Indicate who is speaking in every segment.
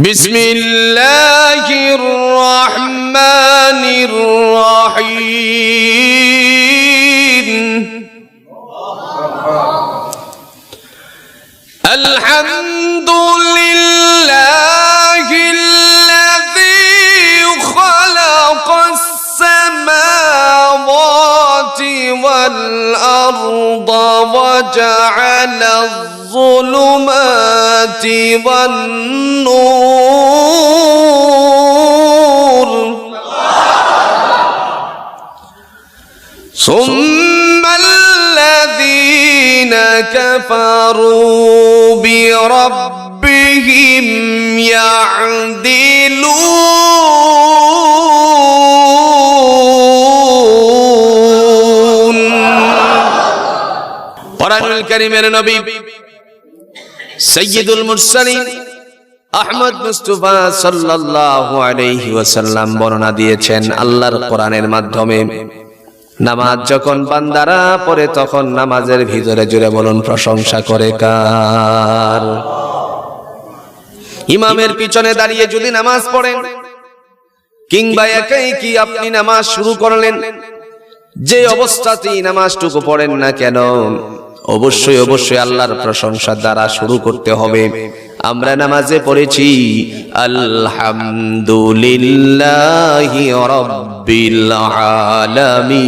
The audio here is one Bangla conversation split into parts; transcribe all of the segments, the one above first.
Speaker 1: বিসমিল্লাহির রহমানির রহিম আলহামদুলিল্লাহিল্লাযী খালাকাস সামাওয়াতি ওয়াল আরদা ওয়া জাআলায الظلمات والنور ثم الذين كفروا بربهم يعدلون قرآن الكريم النبي সৈয়দুল মুরসালিন আহমদ মুস্তাফা সাল্লাল্লাহু আলাইহি ওয়াসাল্লাম বর্ণনা দিয়েছেন আল্লাহর কোরআনের মাধ্যমে নামাজ যখন বান্দারা পড়ে তখন নামাজের ভিতরে জুড়ে বলুন প্রশংসা করে কার? ইমামের পিছনে দাঁড়িয়ে যদি নামাজ পড়েন কিংবা একাই কি আপনি নামাজ শুরু করলেন, যে অবস্থাতেই নামাজটুকু পড়েন না কেন অবশ্যই অবশ্যই আল্লাহর প্রশংসা দ্বারা শুরু করতে হবে। আমরা নামাজে পড়েছি আলহামদুলিল্লাহি রাব্বিল আলামিন,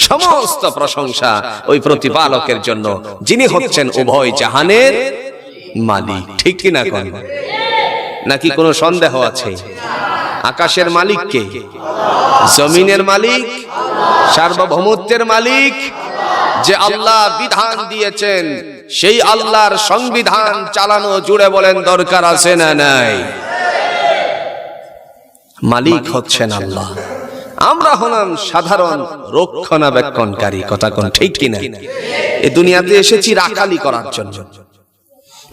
Speaker 1: সমস্ত প্রশংসা ওই প্রতিপালকের জন্য যিনি হচ্ছেন উভয় জাহানের মালিক। ঠিক কি না কোন নাকি কোনো সন্দেহ আছে? আকাশের মালিক কে? জমিনের মালিক, সার্বভৌমত্বের মালিক। যে আল্লাহ বিধান দিয়েছেন সেই আল্লাহর সংবিধান চালানো জুড়ে বলেন দরকার আছে না নাই? মালিক হচ্ছেন আল্লাহ, আমরা হলাম সাধারণ রক্ষণাবেক্ষণকারী। কথা কোন ঠিক কিনা? এই দুনিয়াতে এসেছি রাখালি করার জন্য,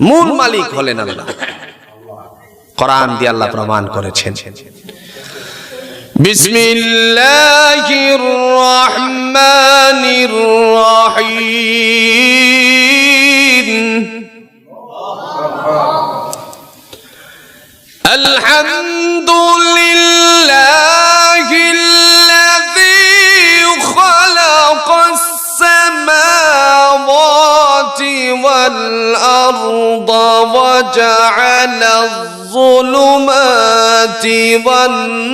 Speaker 1: মূল মালিক হলেন আল্লাহ। কোরআন দিয়ে আল্লাহ প্রমাণ করেছেন। বিসমিল্লাহির রহমানির রহিম আলহামদুলিল্লাহিল্লাযী খালাকাস সামাওয়াতি ওয়াল আরদা ওয়া জাআলায الظلمات والنور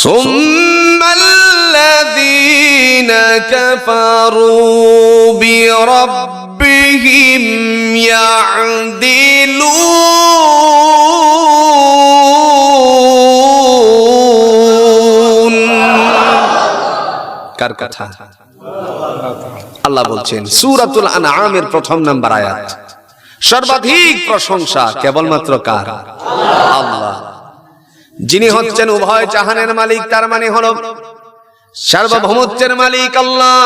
Speaker 1: ثم الذين كفروا بربهم يعدلون কার কথা? আল্লাহ বলছেন সূরাতুল আনআমের প্রথম নাম্বার আয়াত, সর্বাধিক প্রশংসা কেবলমাত্র কার? আল্লাহ, যিনি হচ্ছেন উভয় জাহানের মালিক। তার মানে হলো সার্বভৌমত্বের মালিক আল্লাহ,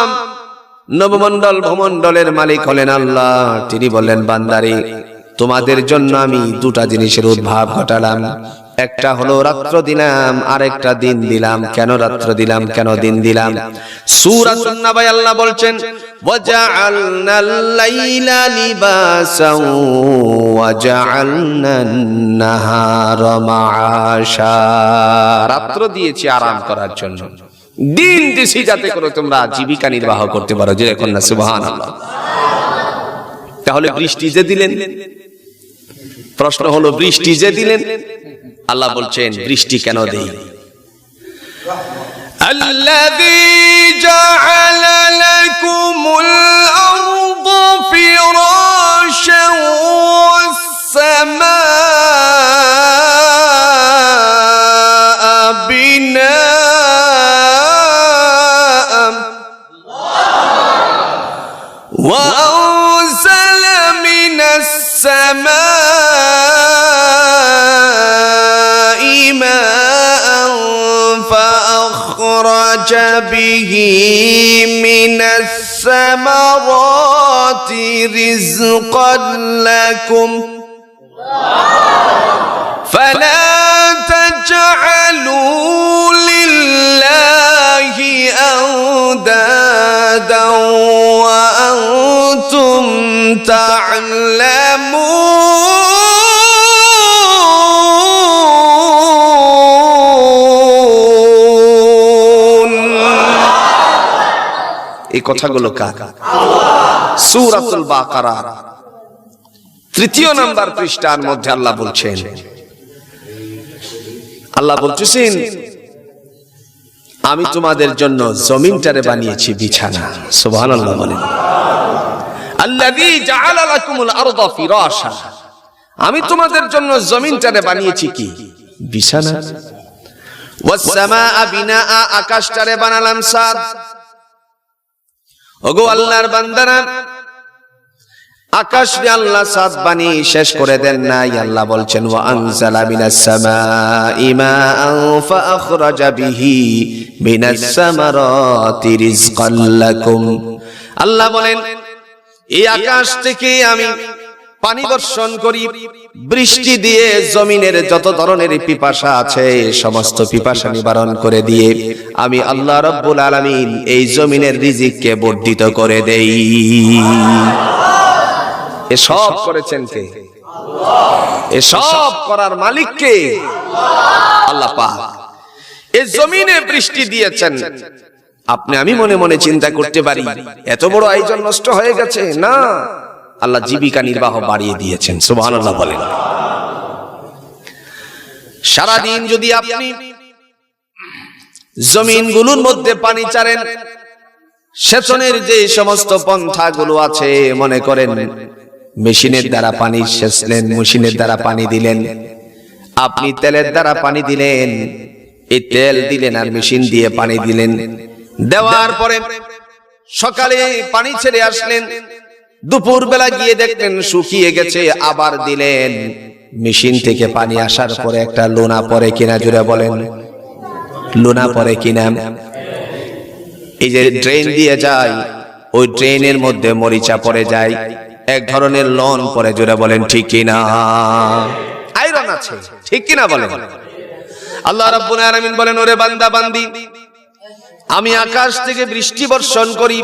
Speaker 1: নবমণ্ডল ভূমণ্ডলের মালিক হলেন আল্লাহ। তিনি বললেন বান্দারে তোমাদের জন্য আমি দুটা জিনিসের উদ্ভব ঘটালাম, একটা হলো রাত্র দিলাম আর একটা দিন দিলাম। কেন রাত্র দিলাম, কেন দিন দিলাম? সূরাতুন নাবায় আল্লাহ বলছেন ওয়াজআলনাল লাইলা লিবাসাও ওয়াজআলনান নাহারা মাআশা, রাত্র দিয়েছি আরাম করার জন্য, দিন দিয়েছি যাতে করে তোমরা জীবিকা নির্বাহ করতে পারো। যে এখন না সুবহানাল্লাহ। তাহলে বৃষ্টি যে দিলেন, প্রশ্ন হলো বৃষ্টি যে দিলেন, আল্লাহ বলছেন বৃষ্টি কেন দেই? আল্লাযী জাআলা লাকুমুল আরদা ফিরাশান ওয়াস সামাআ বিনাআন ওয়া আনজালা মিনাস সামা'i মাআন فأخرج به من الثمرات رزقا لكم فلا تجعلوا لله أندادا فسادا وأنتم تعلمون এই কথাগুলো কার? সূরাতুল বাকারা 3 নম্বর পৃষ্ঠার মধ্যে আল্লাহ বলছেন, আল্লাহ বলতেছেন আমি তোমাদের জন্য জমিনটারে বানিয়েছি বিছানা। সুবহানাল্লাহ বলেন। আল্লাযী জাআলা লাকুমুল আরদা ফিরাশা, আমি তোমাদের জন্য জমিনটারে বানিয়েছি কি? বিছানা। ওয়াস সামাআ বিনাআ, আকাশটারে বানালাম ছাদ। ওগো আল্লাহর বান্দারা, আকাশে আল্লাহ ছাদ বানিয়ে শেষ করে দেন নাই। আল্লাহ বলছেন ওয়া আনজালা মিনাস সামাই মাআন ফাআখরাজা বিহি মিনাস সামারাতি রিজকাল লাকুম। আল্লাহ বলেন এই আকাশ থেকে আমি পানি বর্ষণ করি, বৃষ্টি দিয়ে জমিনের যত ধরনের পিপাসা আছে সমস্ত পিপাসা নিবারণ করে দিয়ে আমি আল্লাহ রাব্বুল আলামিন এই জমিনের রিজিককে বর্ধিত করে দেই। এসব করেছেন কে? এসব করার মালিক কে? আল্লাহ পাক। এই জমিনে বৃষ্টি দিয়েছেন। আপনি আমি মনে মনে চিন্তা করতে পারি এত বড় আয়োজন নষ্ট হয়ে গেছে, না, আল্লাহ জীবিকা নির্বাহ বাড়িয়ে দিয়েছেন। সুবহানাল্লাহ বলেন। সারাদিন যদি আপনি জমিনগুলোর মধ্যে পানি চারেন, সেচনের যে সমস্ত পন্থাগুলো আছে, মনে করেন মেশিনের দ্বারা পানি সেচলেন, মেশিনের দ্বারা পানি দিলেন, আপনি তেলের দ্বারা পানি দিলেন, এই তেল দিলেন আর মেশিন দিয়ে পানি দিলেন, দেওয়ার পরে সকালে পানি ছেড়ে আসলেন, দুপুর বেলা গিয়ে দেখলেন শুকিয়ে গেছে, আবার দিলেন। মেশিন থেকে পানি আসার পরে একটা লোনা পরে কিনা, জুড়ে বলেন লোনা পরে কিনা। এই যে ড্রেন দিয়ে যায়, ওই ড্রেনের মধ্যে মরিচা পড়ে যায়, এক ধরনের লন পরে, জুড়ে বলেন ঠিক কিনা। আয়রন আছে, ঠিক কিনা বলেন। আল্লাহ রাব্বুল আলামিন বলেন ওরে বান্দা বান্দি, আমি আকাশ থেকে বৃষ্টি বর্ষণ করি,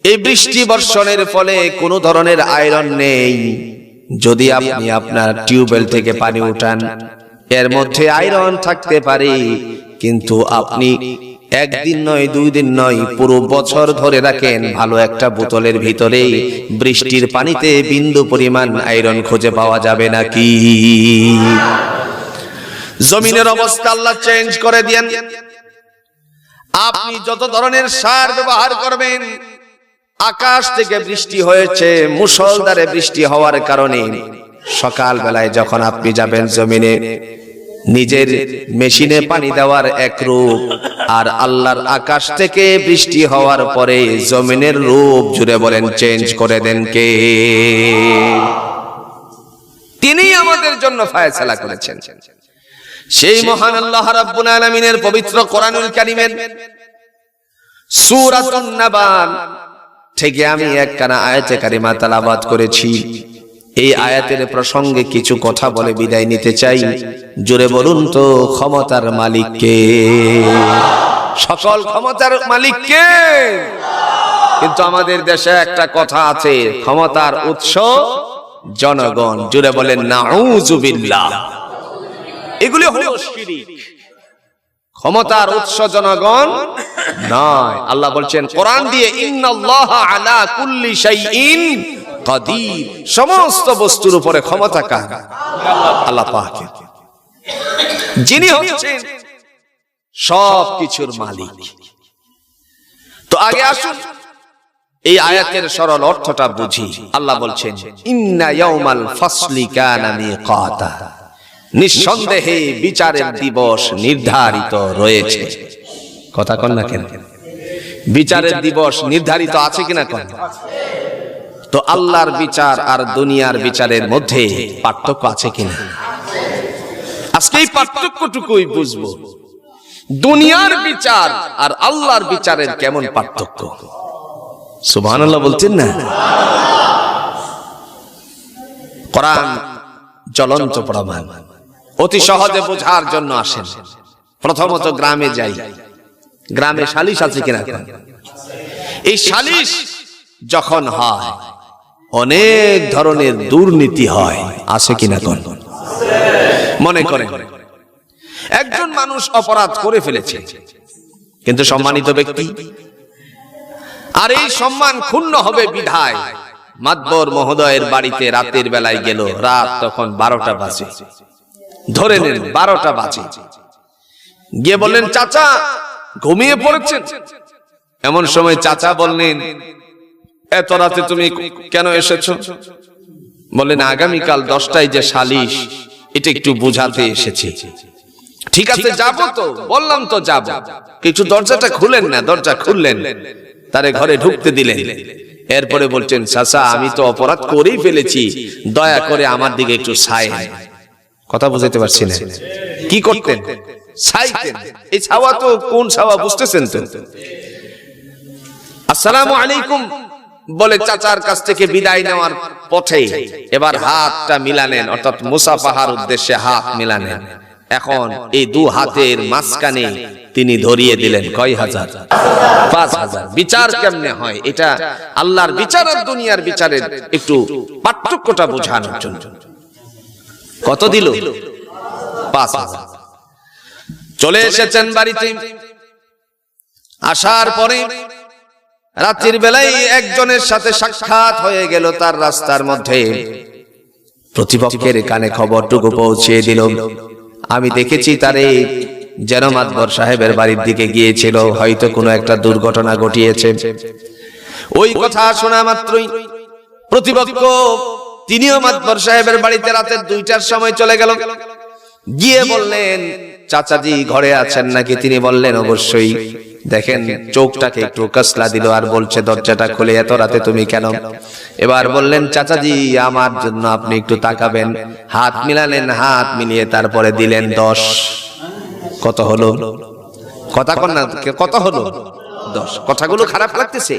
Speaker 1: এই বৃষ্টি বর্ষণের ফলে কোনো ধরনের আয়রন নেই। যদি আপনি আপনার টিউবওয়েল থেকে পানি উঠান, এর মধ্যে আয়রন থাকতে পারে, কিন্তু আপনি একদিন নয়, 2 দিন নয়, পুরো বছর ধরে রাখেন, ভালো একটা বোতলের ভিতরে বৃষ্টির পানিতে বিন্দু পরিমাণ আয়রন খুঁজে পাওয়া যাবে নাকি? জমিনের অবস্থা আল্লাহ চেঞ্জ করে দেন। আপনি যত ধরনের সার ব্যবহার করবেন, আকাশ থেকে বৃষ্টি হয়েছে, মুষলধারে বৃষ্টি হওয়ার কারণে সকাল বেলায় যখন আপনি যাবেন জমিনে, নিজের মেশিনে পানি দেওয়ার এক রূপ, আর আল্লাহর আকাশ থেকে বৃষ্টি হওয়ার পরে জমিনের রূপ, জুড়ে বলেন চেঞ্জ করে দেন কে? তিনি আমাদের জন্য ফায়সালা করেছেন। সেই মহান আল্লাহ রাব্বুল আলামিনের পবিত্র কোরআনুল কারীমের সূরাতুন নাবা থেকে আমি একখানা আয়াতে কারিমা তেলাওয়াত করেছি। এই আয়াতের প্রসঙ্গে কিছু কথা বলে বিদায় নিতে চাই। জোরে বলুন তো, ক্ষমতার মালিক কে? সকল ক্ষমতার মালিক কে? কিন্তু আমাদের দেশে একটা কথা আছে, ক্ষমতার উৎস জনগণ। জোরে বলেন নাউযুবিল্লাহ। এগুলি হলো শিরক। ক্ষমতার উৎস জনগণ নয়। আল্লাহ বলছেন কোরআন দিয়ে, ইন্নাল্লাহা আলা কুল্লি শাইইন কাদির, সমস্ত বস্তুর উপরে ক্ষমতা কার? আল্লাহ পাক, যিনি হচ্ছেন সব কিছুর মালিক। তো আগে আসুন এই আয়াতের সরল অর্থটা বুঝি। আল্লাহ বলছেন ইন্না ইয়াউমাল ফাসলি কানা মিকাতা, নিঃসন্দেহে বিচারের দিবস নির্ধারিত রয়েছে। কথা কন না কেন? বিচারের দিবস নির্ধারিত আছে কিনা কন? তো আল্লাহর বিচার আর দুনিয়ার বিচারের মধ্যে পার্থক্য আছে কিনা? আজকে এই পার্থক্যটুকুই বুঝবো। দুনিয়ার বিচার আর আল্লাহর বিচারের কেমন পার্থক্য? সুবহানাল্লাহ বলছেন না? কোরআন জ্বলন্ত প্রমাণ। অতি সহজে বোঝার জন্য আসেন। প্রথমত গ্রামে যাই, গ্রামে সালিশ আছে কিনা? এই সালিশ যখন হয় অনেক ধরনের দুর্নীতি হয়, আছে কিনা কোন? মনে করেন একজন মানুষ অপরাধ করে ফেলেছে, কিন্তু সম্মানিত ব্যক্তি, আর এই সম্মান ক্ষুণ্ণ হবে বিধায় মাতবর মহোদয়ের বাড়িতে রাতের বেলায় গেল, রাত তখন 12টা বাজে, ধরে নেন 12টা বাজে, গিয়ে বললেন চাচা ঘুমিয়ে পড়েছেন। এমন সময় চাচা বললেন এত রাতে তুমি কেন এসেছো? বললেন আগামীকাল 10টায় যে সালিশ, এটা একটু বুঝাতে এসেছি। ঠিক আছে যাবো তো, বললাম তো যাবো, কিছু দরজাটা খুলেন না। দরজা খুললেন, তারে ঘরে ঢুকতে দিলেন। এরপরে বলছেন চাচা আমি তো অপরাধ করেই ফেলেছি, দয়া করে আমার দিকে একটু ছাই। কথা বুঝাতে পারছি না? কি করতেন? ছাইতেন। এই ছাওয়া তো কোন ছাওয়া বুঝতেছেন তো? আসসালামু আলাইকুম বলে চাচার কাছ থেকে বিদায় নেওয়ার পথে এবার হাতটা মিলালেন, অর্থাৎ মুসাফাহার উদ্দেশ্যে হাত মিলালেন। এখন এই দু হাতের মাঝখানে তিনি ধরিয়ে দিলেন কয় হাজার? 5000। বিচার কেমনে হয় এটা আল্লাহর বিচার আর দুনিয়ার বিচারের একটু পার্থক্যটা বোঝানোর জন্য। কত দিল? 5000। চলে এসেছেন বাড়িতে। আসার পরে রাতের বেলায় একজনের সাথে সাক্ষাৎ হয়ে গেল তার রাস্তার মধ্যে। প্রতিপক্ষের কানে খবরটুকু পৌঁছিয়ে দিল, আমি দেখেছি তারে যেন মাতবর সাহেবের বাড়ির দিকে গিয়েছিল, হয়তো কোনো একটা দুর্ঘটনা ঘটিয়েছে। ওই কথা শোনা মাত্রই প্রতিপক্ষ তিনিও মাতবর সাহেবের বাড়িতে রাতের 2টার সময় চলে গেল। গিয়ে বললেন চাচাজি ঘরে আছেন নাকি? তিনি বললেন অবশ্যই। দেখেন চোখটাকে একটু কসলা দিল আর বলছে দরজাটা খুলে এত রাতে তুমি কেন? এবার বললেন চাচাজি আমার জন্য আপনি একটু তাকাবেন। হাত মিলালেন, হাত মিলিয়ে তারপরে দিলেন 10। কত হলো? কথা কন না, কত হলো? 10। কথাগুলো খারাপ লাগতেছে?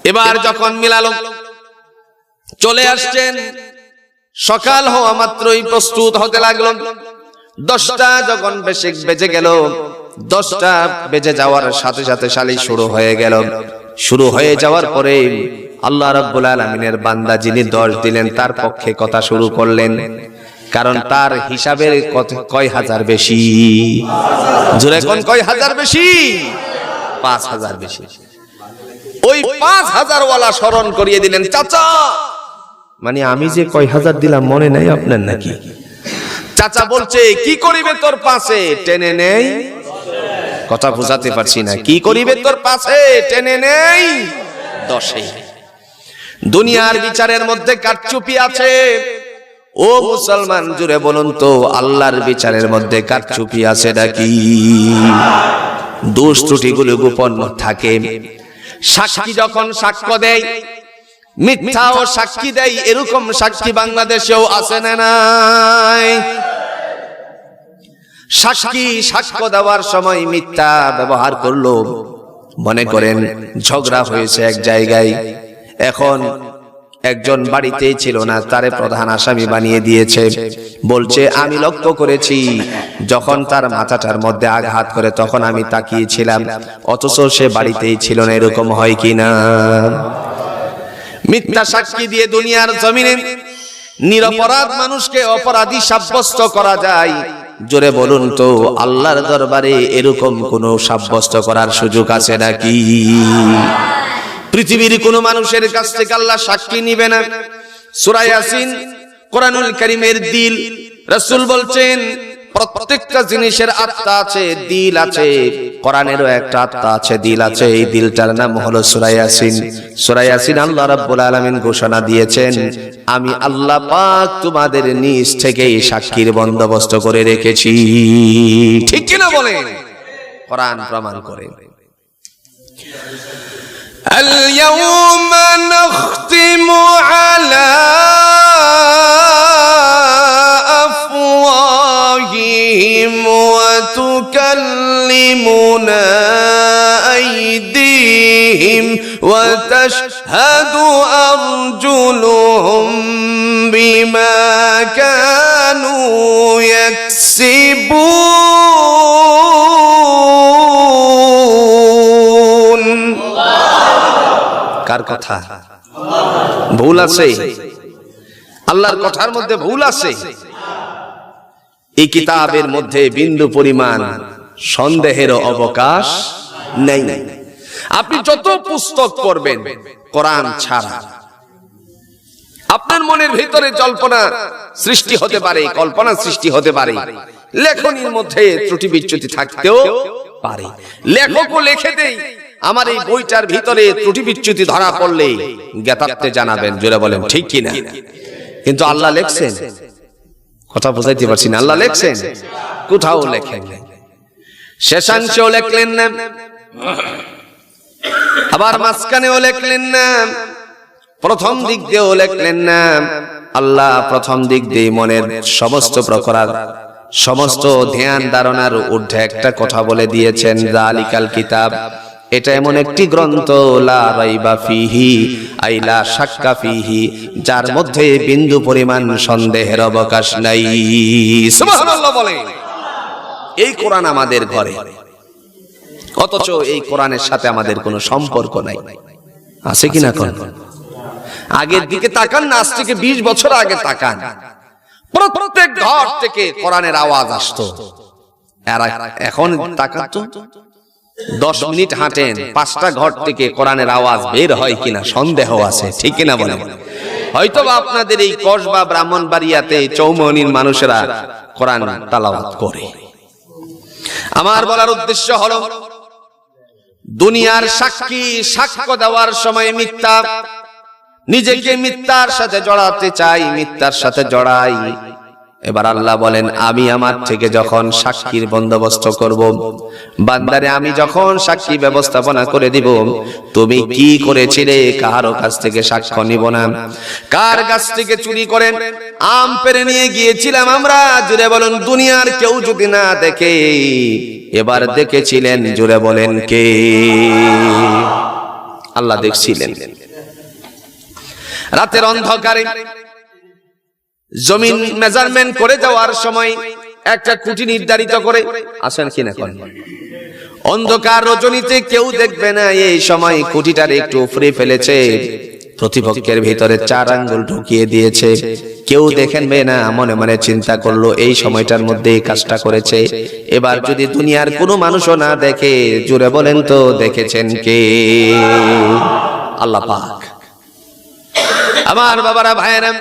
Speaker 1: এবার যখন মিলালো চলে আসছেন, সকাল হওয়া মাত্রই প্রস্তুত হতে লাগলো। 10টা যখন বেজে গেল, 10টা বেজে যাওয়ার সাথে সাথে সালিশ শুরু হয়ে গেল। শুরু হয়ে যাওয়ার পরে আল্লাহ রাব্বুল আলামিনের বান্দা যিনি 10 দিলেন তার পক্ষে কথা শুরু করলেন, কারণ তার হিসাবের কয় হাজার বেশি? জোরে কোন কয় হাজার বেশি? 5000 বেশি। ওই 5000 ওয়ালা স্মরণ করিয়ে দিলেন চাচা, মানে আমি যে কয় হাজার দিলাম মনে নাই আপনার নাকি? চাচা বলছে কি করিবে তোর পাশে টেনে নেই। কথা বুঝাতে পারছি না? কি করিবে তোর পাশে টেনে নেই 10। দুনিয়ার বিচারের মধ্যে কারচুপি আছে। ও মুসলমান জুড়ে বলুন তো আল্লাহর বিচারের মধ্যে কারচুপি আছে নাকি? দোষ ত্রুটিগুলো গোপন থাকে। সাক্ষী যখন সাক্ষ্য দেয়, মিথ্যা ও সাক্ষী দেয়, এরকম সাক্ষী বাংলাদেশেও আছে না নাই? সাক্ষী সাক্ষ্য দেওয়ার সময় মিথ্যা ব্যবহার করলো। মনে করেন ঝগড়া হয়েছে এক জায়গায়, এখন একজন বাড়িতেই ছিল না, তারে প্রধান আসামি বানিয়ে দিয়েছে। বলছে আমি লক্ষ্য করেছি যখন তার মাথাটার মধ্যে আঘাত করে তখন আমি তাকিয়েছিলাম, অথচ সে বাড়িতেই ছিল না। এরকম হয় কিনা? মিথ্যা সাক্ষী দিয়ে দুনিয়ার জমিনে নিরপরাধ মানুষকে অপরাধী সাব্যস্ত করা যায়। জোরে বলুন তো আল্লাহর দরবারে এরকম কোন সাব্যস্ত করার সুযোগ আছে নাকি? পৃথিবীর কোন মানুষের কাছ থেকে আল্লাহ সাক্ষী নিবে না। সূরা ইয়াসিন কোরআনুল কারীমের দিল, রাসূল বলছেন প্রত্যেকটা জিনিসের আত্মা আছে, দিল আছে। কোরআনেরও একটা আত্মা আছে, দিল আছে। এই দিলটার নাম হলো সূরা ইয়াসিন। সূরা ইয়াসিন আল্লাহ রাব্বুল আলামিন ঘোষণা দিয়েছেন, আমি আল্লাহ পাক তোমাদের নিজ থেকেই সাক্ষীর বন্দোবস্ত করে রেখেছি। ঠিক কি না বলেন? কোরআন প্রমাণ করে। اليوم نختم على أفواههم وتكلمنا أيديهم وتشهد أرجلهم بما كانوا يكسبون কার কথা? ভুল আছে? আল্লাহর কথার মধ্যে ভুল আছে? এই কিতাবের মধ্যে বিন্দু পরিমাণ সন্দেহের অবকাশ নেই। আপনি যত পুস্তক পড়বেন কোরআন ছাড়া, আপনার মনের ভিতরে জল্পনা সৃষ্টি হতে পারে, কল্পনা সৃষ্টি হতে পারে, লেখনীর মধ্যে ত্রুটি বিচ্যুতি থাকতেও পারে। লেখকও লিখে দেই, আমার এই বইটার ভিতরে ত্রুটি বিচ্যুতি ধরা পড়লে জ্ঞাতার্থে জানাবেন, জোরে বলেন ঠিক কিনা। কিন্তু আল্লাহ লেখছেন, কথা বুঝাইতে পারছি না, আল্লাহ লেখছেন? কোথাও লেখেন না। শেষাংশেও লেখলেন না, আবার মাঝখানেও লেখলেন না, প্রথম দিক দিয়েও লেখলেন না। আল্লাহ প্রথম দিক দিয়ে মনের সমস্ত প্রকার সমস্ত ধ্যান ধারণার ঊর্ধ্বে একটা কথা বলে দিয়েছেন, যালিকাল কিতাব, এটা এমন একটি গ্রন্থ, লা রাইবা ফিহি আই লা শাক্কা ফিহি, যার মধ্যে বিন্দু পরিমাণ সন্দেহের অবকাশ নাই। সুবহানাল্লাহ বলেন। এই কোরআন আমাদের ঘরে, অথচ এই কোরআনের সাথে আমাদের কোনো সম্পর্ক নাই। আছে কিনা? কোন আগের দিকে তাকান না, আজ থেকে 20 বছর আগে তাকান, প্রত্যেক ঘর থেকে কোরআনের আওয়াজ আসতো। এখন তাকান তো, 10 মিনিট হাঁটেন, 5টা ঘর থেকে কোরআনের আওয়াজ বের হয় কিনা সন্দেহ আছে, ঠিক কিনা বলেন? হয়তো আপনাদের এই কসবা ব্রাহ্মণবাড়িয়াতে চৌমনির মানুষেরা কোরআন তেলাওয়াত করে। আমার বলার উদ্দেশ্য হলো, দুনিয়ার সাক্ষী সাক্ষ্য দেওয়ার সময় মিথ্যা, নিজেকে মিথ্যার সাথে জড়াতে চাই, মিথ্যার সাথে জড়াই। এবার আল্লাহ বলেন, আমি আমার থেকে যখন সাক্ষীর বন্দোবস্ত করব, বান্দারে আমি যখন সাক্ষী ব্যবস্থাপনা করে দিব, তুমি কি করেছিলে কারো কাছ থেকে সাক্ষ্য নিব না। কার কাছ থেকে চুরি করে আম পেড়ে নিয়ে গিয়েছিলাম আমরা, জুড়ে বলেন দুনিয়ার কেউ যদি না দেখে। এবার দেখেছিলেন, জুড়ে বলেন কে? আল্লাহ দেখছিলেন। রাতের অন্ধকারে জমিন মেজারমেন্ট করে যাওয়ার সময় একটা খুঁটি নির্ধারিত করে, আসেন কিনা কোন অন্ধকার রজনীতে কেউ দেখবে না, এই সময় খুঁটিটার একটু উপরে ফেলেছে, প্রতিপক্ষের ভিতরে 4 আঙ্গুল ঢুকিয়ে দিয়েছে, কেউ দেখেনবে না। মনে মনে চিন্তা করলো, এই সময়টার মধ্যে এই কাজটা করেছে। এবার যদি দুনিয়ার কোনো মানুষও না দেখে, জুড়ে বলেন তো দেখেছেন কে? আল্লাহ পাক। আমার বাবারা, ভাইয়েরা,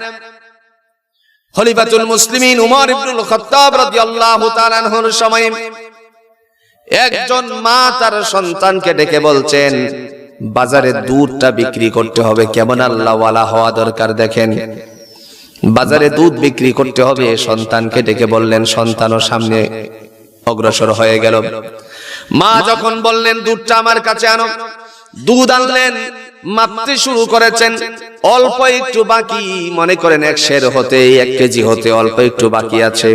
Speaker 1: খলিফাতুল মুসলিমিন উমর ইবনুল খাত্তাব রাদিয়াল্লাহু তাআলা আনহুর সময় একজন মা তার সন্তানকে ডেকে বলছেন, বাজারে দুধটা বিক্রি করতে হবে। কেমন আল্লাহওয়ালা হওয়া দরকার দেখেন, বাজারে দুধ বিক্রি করতে হবে। সন্তানকে ডেকে বললেন, সন্তানও সামনে অগ্রসর হয়ে গেল। মা যখন বললেন, দুধটা আমার কাছে আনো, দুধ আনলেন, মাপতে শুরু করেছেন। অল্প একটু বাকি, মনে করেন 1 সের হতে 1 কেজি হতে অল্প একটু বাকি আছে।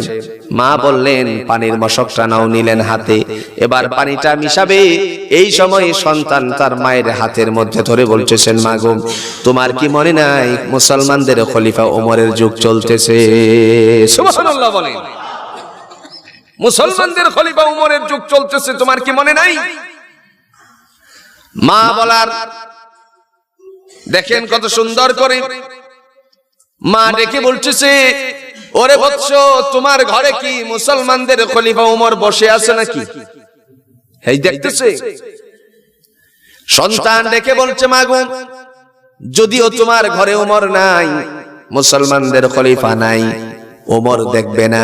Speaker 1: মা বললেন, পানির মশকটা নাও, নিলেন হাতে, এবার পানিটা মিশাবে। এই সময় সন্তান তার মায়ের হাতের মধ্যে ধরে বলতেছেন, মা গো, তোমার কি মনে নাই মুসলমানদের খলিফা ওমরের যুগ চলতেছে? সুবহানাল্লাহ বলেন। মুসলমানদের খলিফা ওমরের যুগ চলতেছে, তোমার কি মনে নাই? মা বলার দেখেন কত সুন্দর করে মা ডেকে বলতেছে, ওরে বৎস, তোমার ঘরে কি মুসলমানদের খলিফা ওমর বসে আছে নাকি? এই দেখতেছে। সন্তান ডেকে বলছে, মা গো, যদিও তোমার ঘরে ওমর নাই, মুসলমানদের খলিফা নাই, ওমর দেখবে না,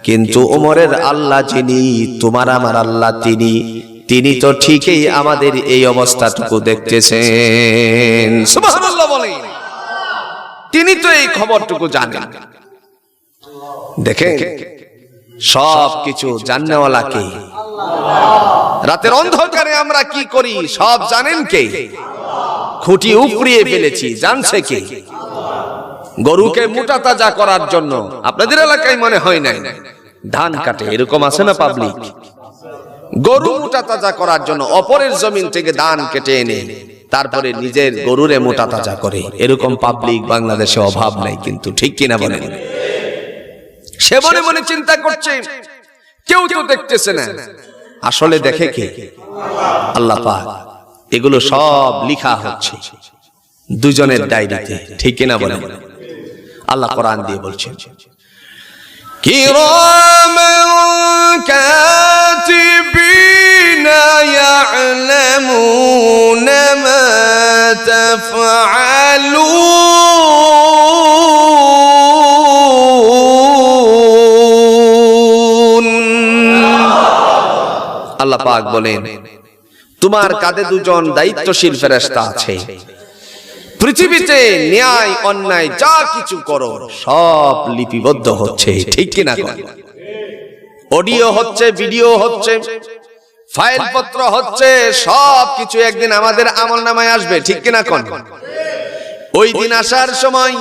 Speaker 1: কিন্তু ওমরের আল্লাহ যিনি, তোমার আমার আল্লাহ তিনি, তিনি তো ঠিকই আমাদের এই অবস্থাটুকু দেখতেছেন। সুবহানাল্লাহ বলেন। তিনি তো এই খবরটুকু জানেন। দেখেন, সব কিছু জানেওয়ালা কে? রাতের অন্ধকারে আমরা কি করি সব জানেন কে? খুঁটি উপড়িয়ে ফেলেছি, জানছে কে? গরুকে মোটা তাজা করার জন্য আপনাদের এলাকায় মনে হয় নাই ধান কাটে, এরকম আছে না পাবলিক? গরু মোটা তাজা করার জন্য অপরের জমিন থেকে ধান কেটে এনে তারপরে নিজের গরুরে মোটা তাজা করে, এরকম পাবলিক বাংলাদেশে অভাব নাই, কিন্তু ঠিক কিনা বলেন? সে মনে মনে চিন্তা করছে, কেউ তো দেখতেছে না। আসলে দেখে কে? আল্লাহ পাক। এগুলো সব লিখা হচ্ছে দুজনের ডায়েরিতে, ঠিক কিনা বলেন? আল্লাহ কোরআন দিয়ে বলছেন, কিরামান কাতিবিনা ইয়ালামুনা মা তাফআলুন। আল্লাহ পাক বলেন, তোমার কাঁধে দুজন দায়িত্বশীল ফেরেশতা আছে, পৃথিবীতে ন্যায় অন্যায় যা কিছু করো সব লিপিবদ্ধ হচ্ছে, ঠিক কিনা? অডিও হচ্ছে, ভিডিও হচ্ছে, ফাইল পত্র হচ্ছে, সব কিছু একদিন আমাদের আমলনামায় আসবে, ঠিক কিনা? ওই দিন আসার সময়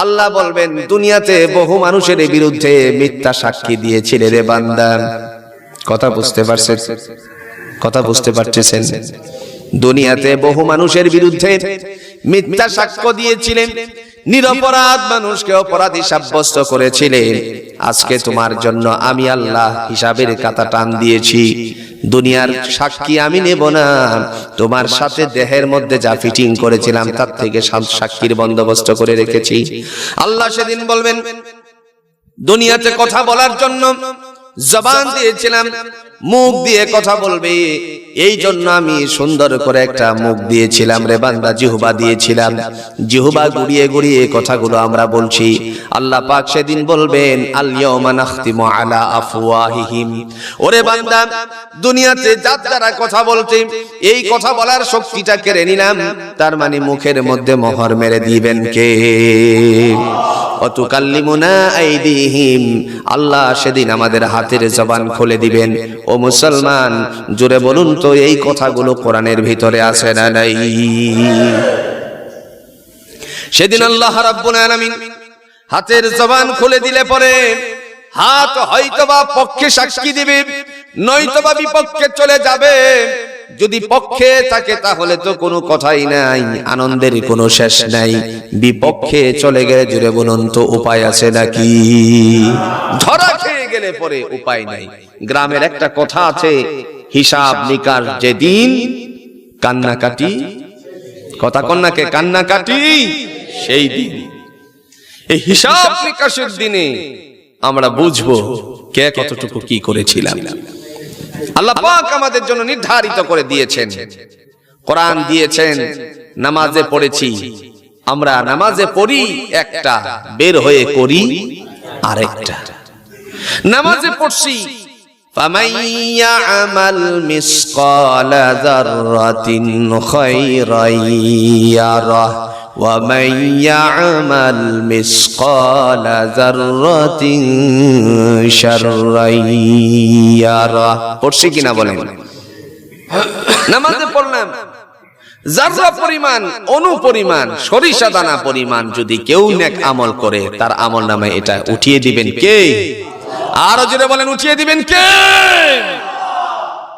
Speaker 1: আল্লাহ বলবেন, দুনিয়াতে বহু মানুষের বিরুদ্ধে মিথ্যা সাক্ষী দিয়েছিলে রে বান্দা। কথা বুঝতে পারছেন? কথা বুঝতে পারতেছেন? দুনিয়াতে বহু মানুষের বিরুদ্ধে মিথ্যা সাক্ষ্য দিয়েছিলেন, নিরপরাধ মানুষকে অপরাধী সাব্যস্ত করেছিলেন। আজকে তোমার জন্য আমি আল্লাহ হিসাবের খাতা টান দিয়েছি। দুনিয়ার সাক্ষী আমি নেব না, তোমার সাথে দেহের মধ্যে যা ফিটিং করেছিলাম তার থেকে সাক্ষীর বন্দোবস্ত করে রেখেছি। আল্লাহ সেদিন বলবেন, দুনিয়াতে কথা বলার জন্য জবান দিয়েছিলাম, মুখ দিয়ে কথা বলবে, এই জন্য আমি সুন্দর করে একটা মুখ দিয়েছিলাম রে বান্দা, জিহ্বা দিয়েছিলাম, জিহ্বা গুড়িয়ে গুড়িয়ে কথাগুলো আমরা বলছি। আল্লাহ পাক সেদিন বলবেন, আল ইয়াউমা নাখতিমু আলা আফওয়াহিহিম, ওরে বান্দা দুনিয়াতে যার দ্বারা কথা বলতে এই কথা বলার শক্তিটা কেড়ে নিলাম, তার মানে মুখের মধ্যে মোহর মেরে দিবেন কে? অতুকাল্লিমুনা আইদিহিম, আল্লাহ সেদিন আমাদের হাতের জবান খুলে দিবেন। ও মুসলমান, জোরে বলুন তো, এই কথাগুলো কোরআনের ভিতরে আছে না নাই? সেদিন আল্লাহ রাব্বুল আলামিন হাতের জবান খুলে দিলে পরে হাত হয়তোবা পক্ষে সাক্ষী দিবে, নয়তোবা বিপক্ষে চলে যাবে। যদি পক্ষে থাকে তাহলে তো কোনো কথাই নাই, আনন্দের কোনো শেষ নাই। বিপক্ষে চলে গেলে জুড়ে বলুন তো উপায় আছে নাকি? ধরা খেয়ে গেলে পরে উপায় নাই। গ্রামের একটা কথা আছে, হিসাব নিকাশ যেদিন কান্নাকাটি, কথা কন্যাকে কান্নাকাটি সেই দিন। এই হিসাব নিকাশের দিনে আমরা বুঝবো কে কতটুকু কি করেছিলাম। আল্লাহ পাক আমাদের জন্য নির্ধারিত করে দিয়েছেন, কোরআন দিয়েছেন, নামাজে পড়েছি আমরা, নামাজে পড়ি একটা, বের হয়ে করি আরেকটা। নামাজে পড়ছি, ফামান ইয়ামাল মিসকালা যাররাতিন খায়রান ইয়ারাহ ওয়া মান ইয়ামাল মিসকালা যাররাতিন শাররান ইয়ারাহ। পড়ছি কিনা বলেন? নামাজে পড়লাম, যাররা পরিমাণ, অনু পরিমাণ, সরিষা দানা পরিমাণ যদি কেউ নেক আমল করে, তার আমল নামে এটা উঠিয়ে দিবেন কে? আরো জোরে বলেন, উঠিয়ে দিবেন কে?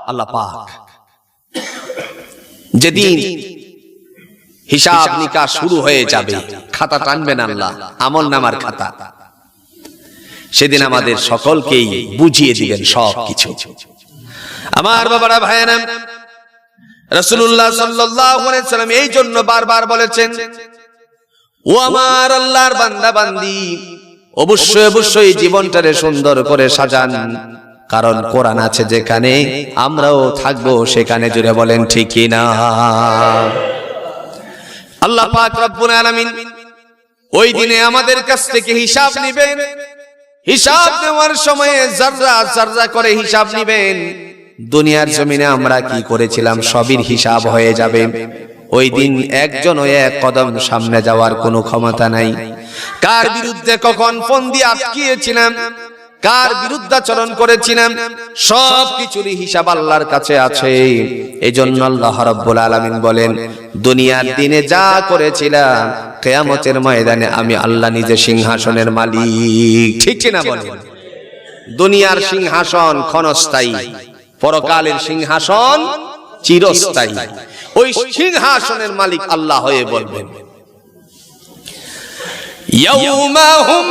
Speaker 1: আল্লাহ পাক। যেদিন হিসাব নিকাশ শুরু হয়ে যাবে, খাতা টানবেন আল্লাহ, আমল নামার খাতা, সেদিন আমাদের সকলকেই বুঝিয়ে দিবেন সব কিছু। আমার বাবারা, ভাইয়েরা, রাসূলুল্লাহ সাল্লাল্লাহু আলাইহি সাল্লাম এই জন্য বারবার বলেছেন, ও আমার আল্লাহর বান্দা বান্দি, অবশ্যই অবশ্যই জীবনটারে সুন্দর করে সাজান, কারণ কোরআন আছে যেখানে আমরাও থাকবো সেখানে। জুড়ে বলেন ঠিক কিনা? আল্লাহ পাক রব্বুল আলামিন ওই দিনে আমাদের কাছ থেকে হিসাব নেবেন। হিসাব নেওয়ার সময়ে যাররা যাররা করে হিসাব নেবেন। দুনিয়ার জমিনে আমরা কি করেছিলাম সবই হিসাব হয়ে যাবে। ওই দিন একজনও এক কদম সামনে যাওয়ার কোনো ক্ষমতা নাই। কার বিরুদ্ধে কখন ফোন দিয়ে আটকিয়েছিলাম, কার বিরুদ্ধাচরণ করেছিলাম, সব কিছুরই হিসাব আল্লাহর কাছে আছে। এজন্য আল্লাহ রাব্বুল আলামিন বলেন, দুনিয়ার দিনে যা করেছিলাম কিয়ামতের ময়দানে আমি আল্লাহ নিজে সিংহাসনের মালিক। ঠিক কিনা বলেন? দুনিয়ার সিংহাসন ক্ষণস্থায়ী, পরকালের সিংহাসন চিরস্থায়ী। ওই সিংহাসনের মালিক আল্লাহ হয়ে বলবেন, ইয়াউমা হুম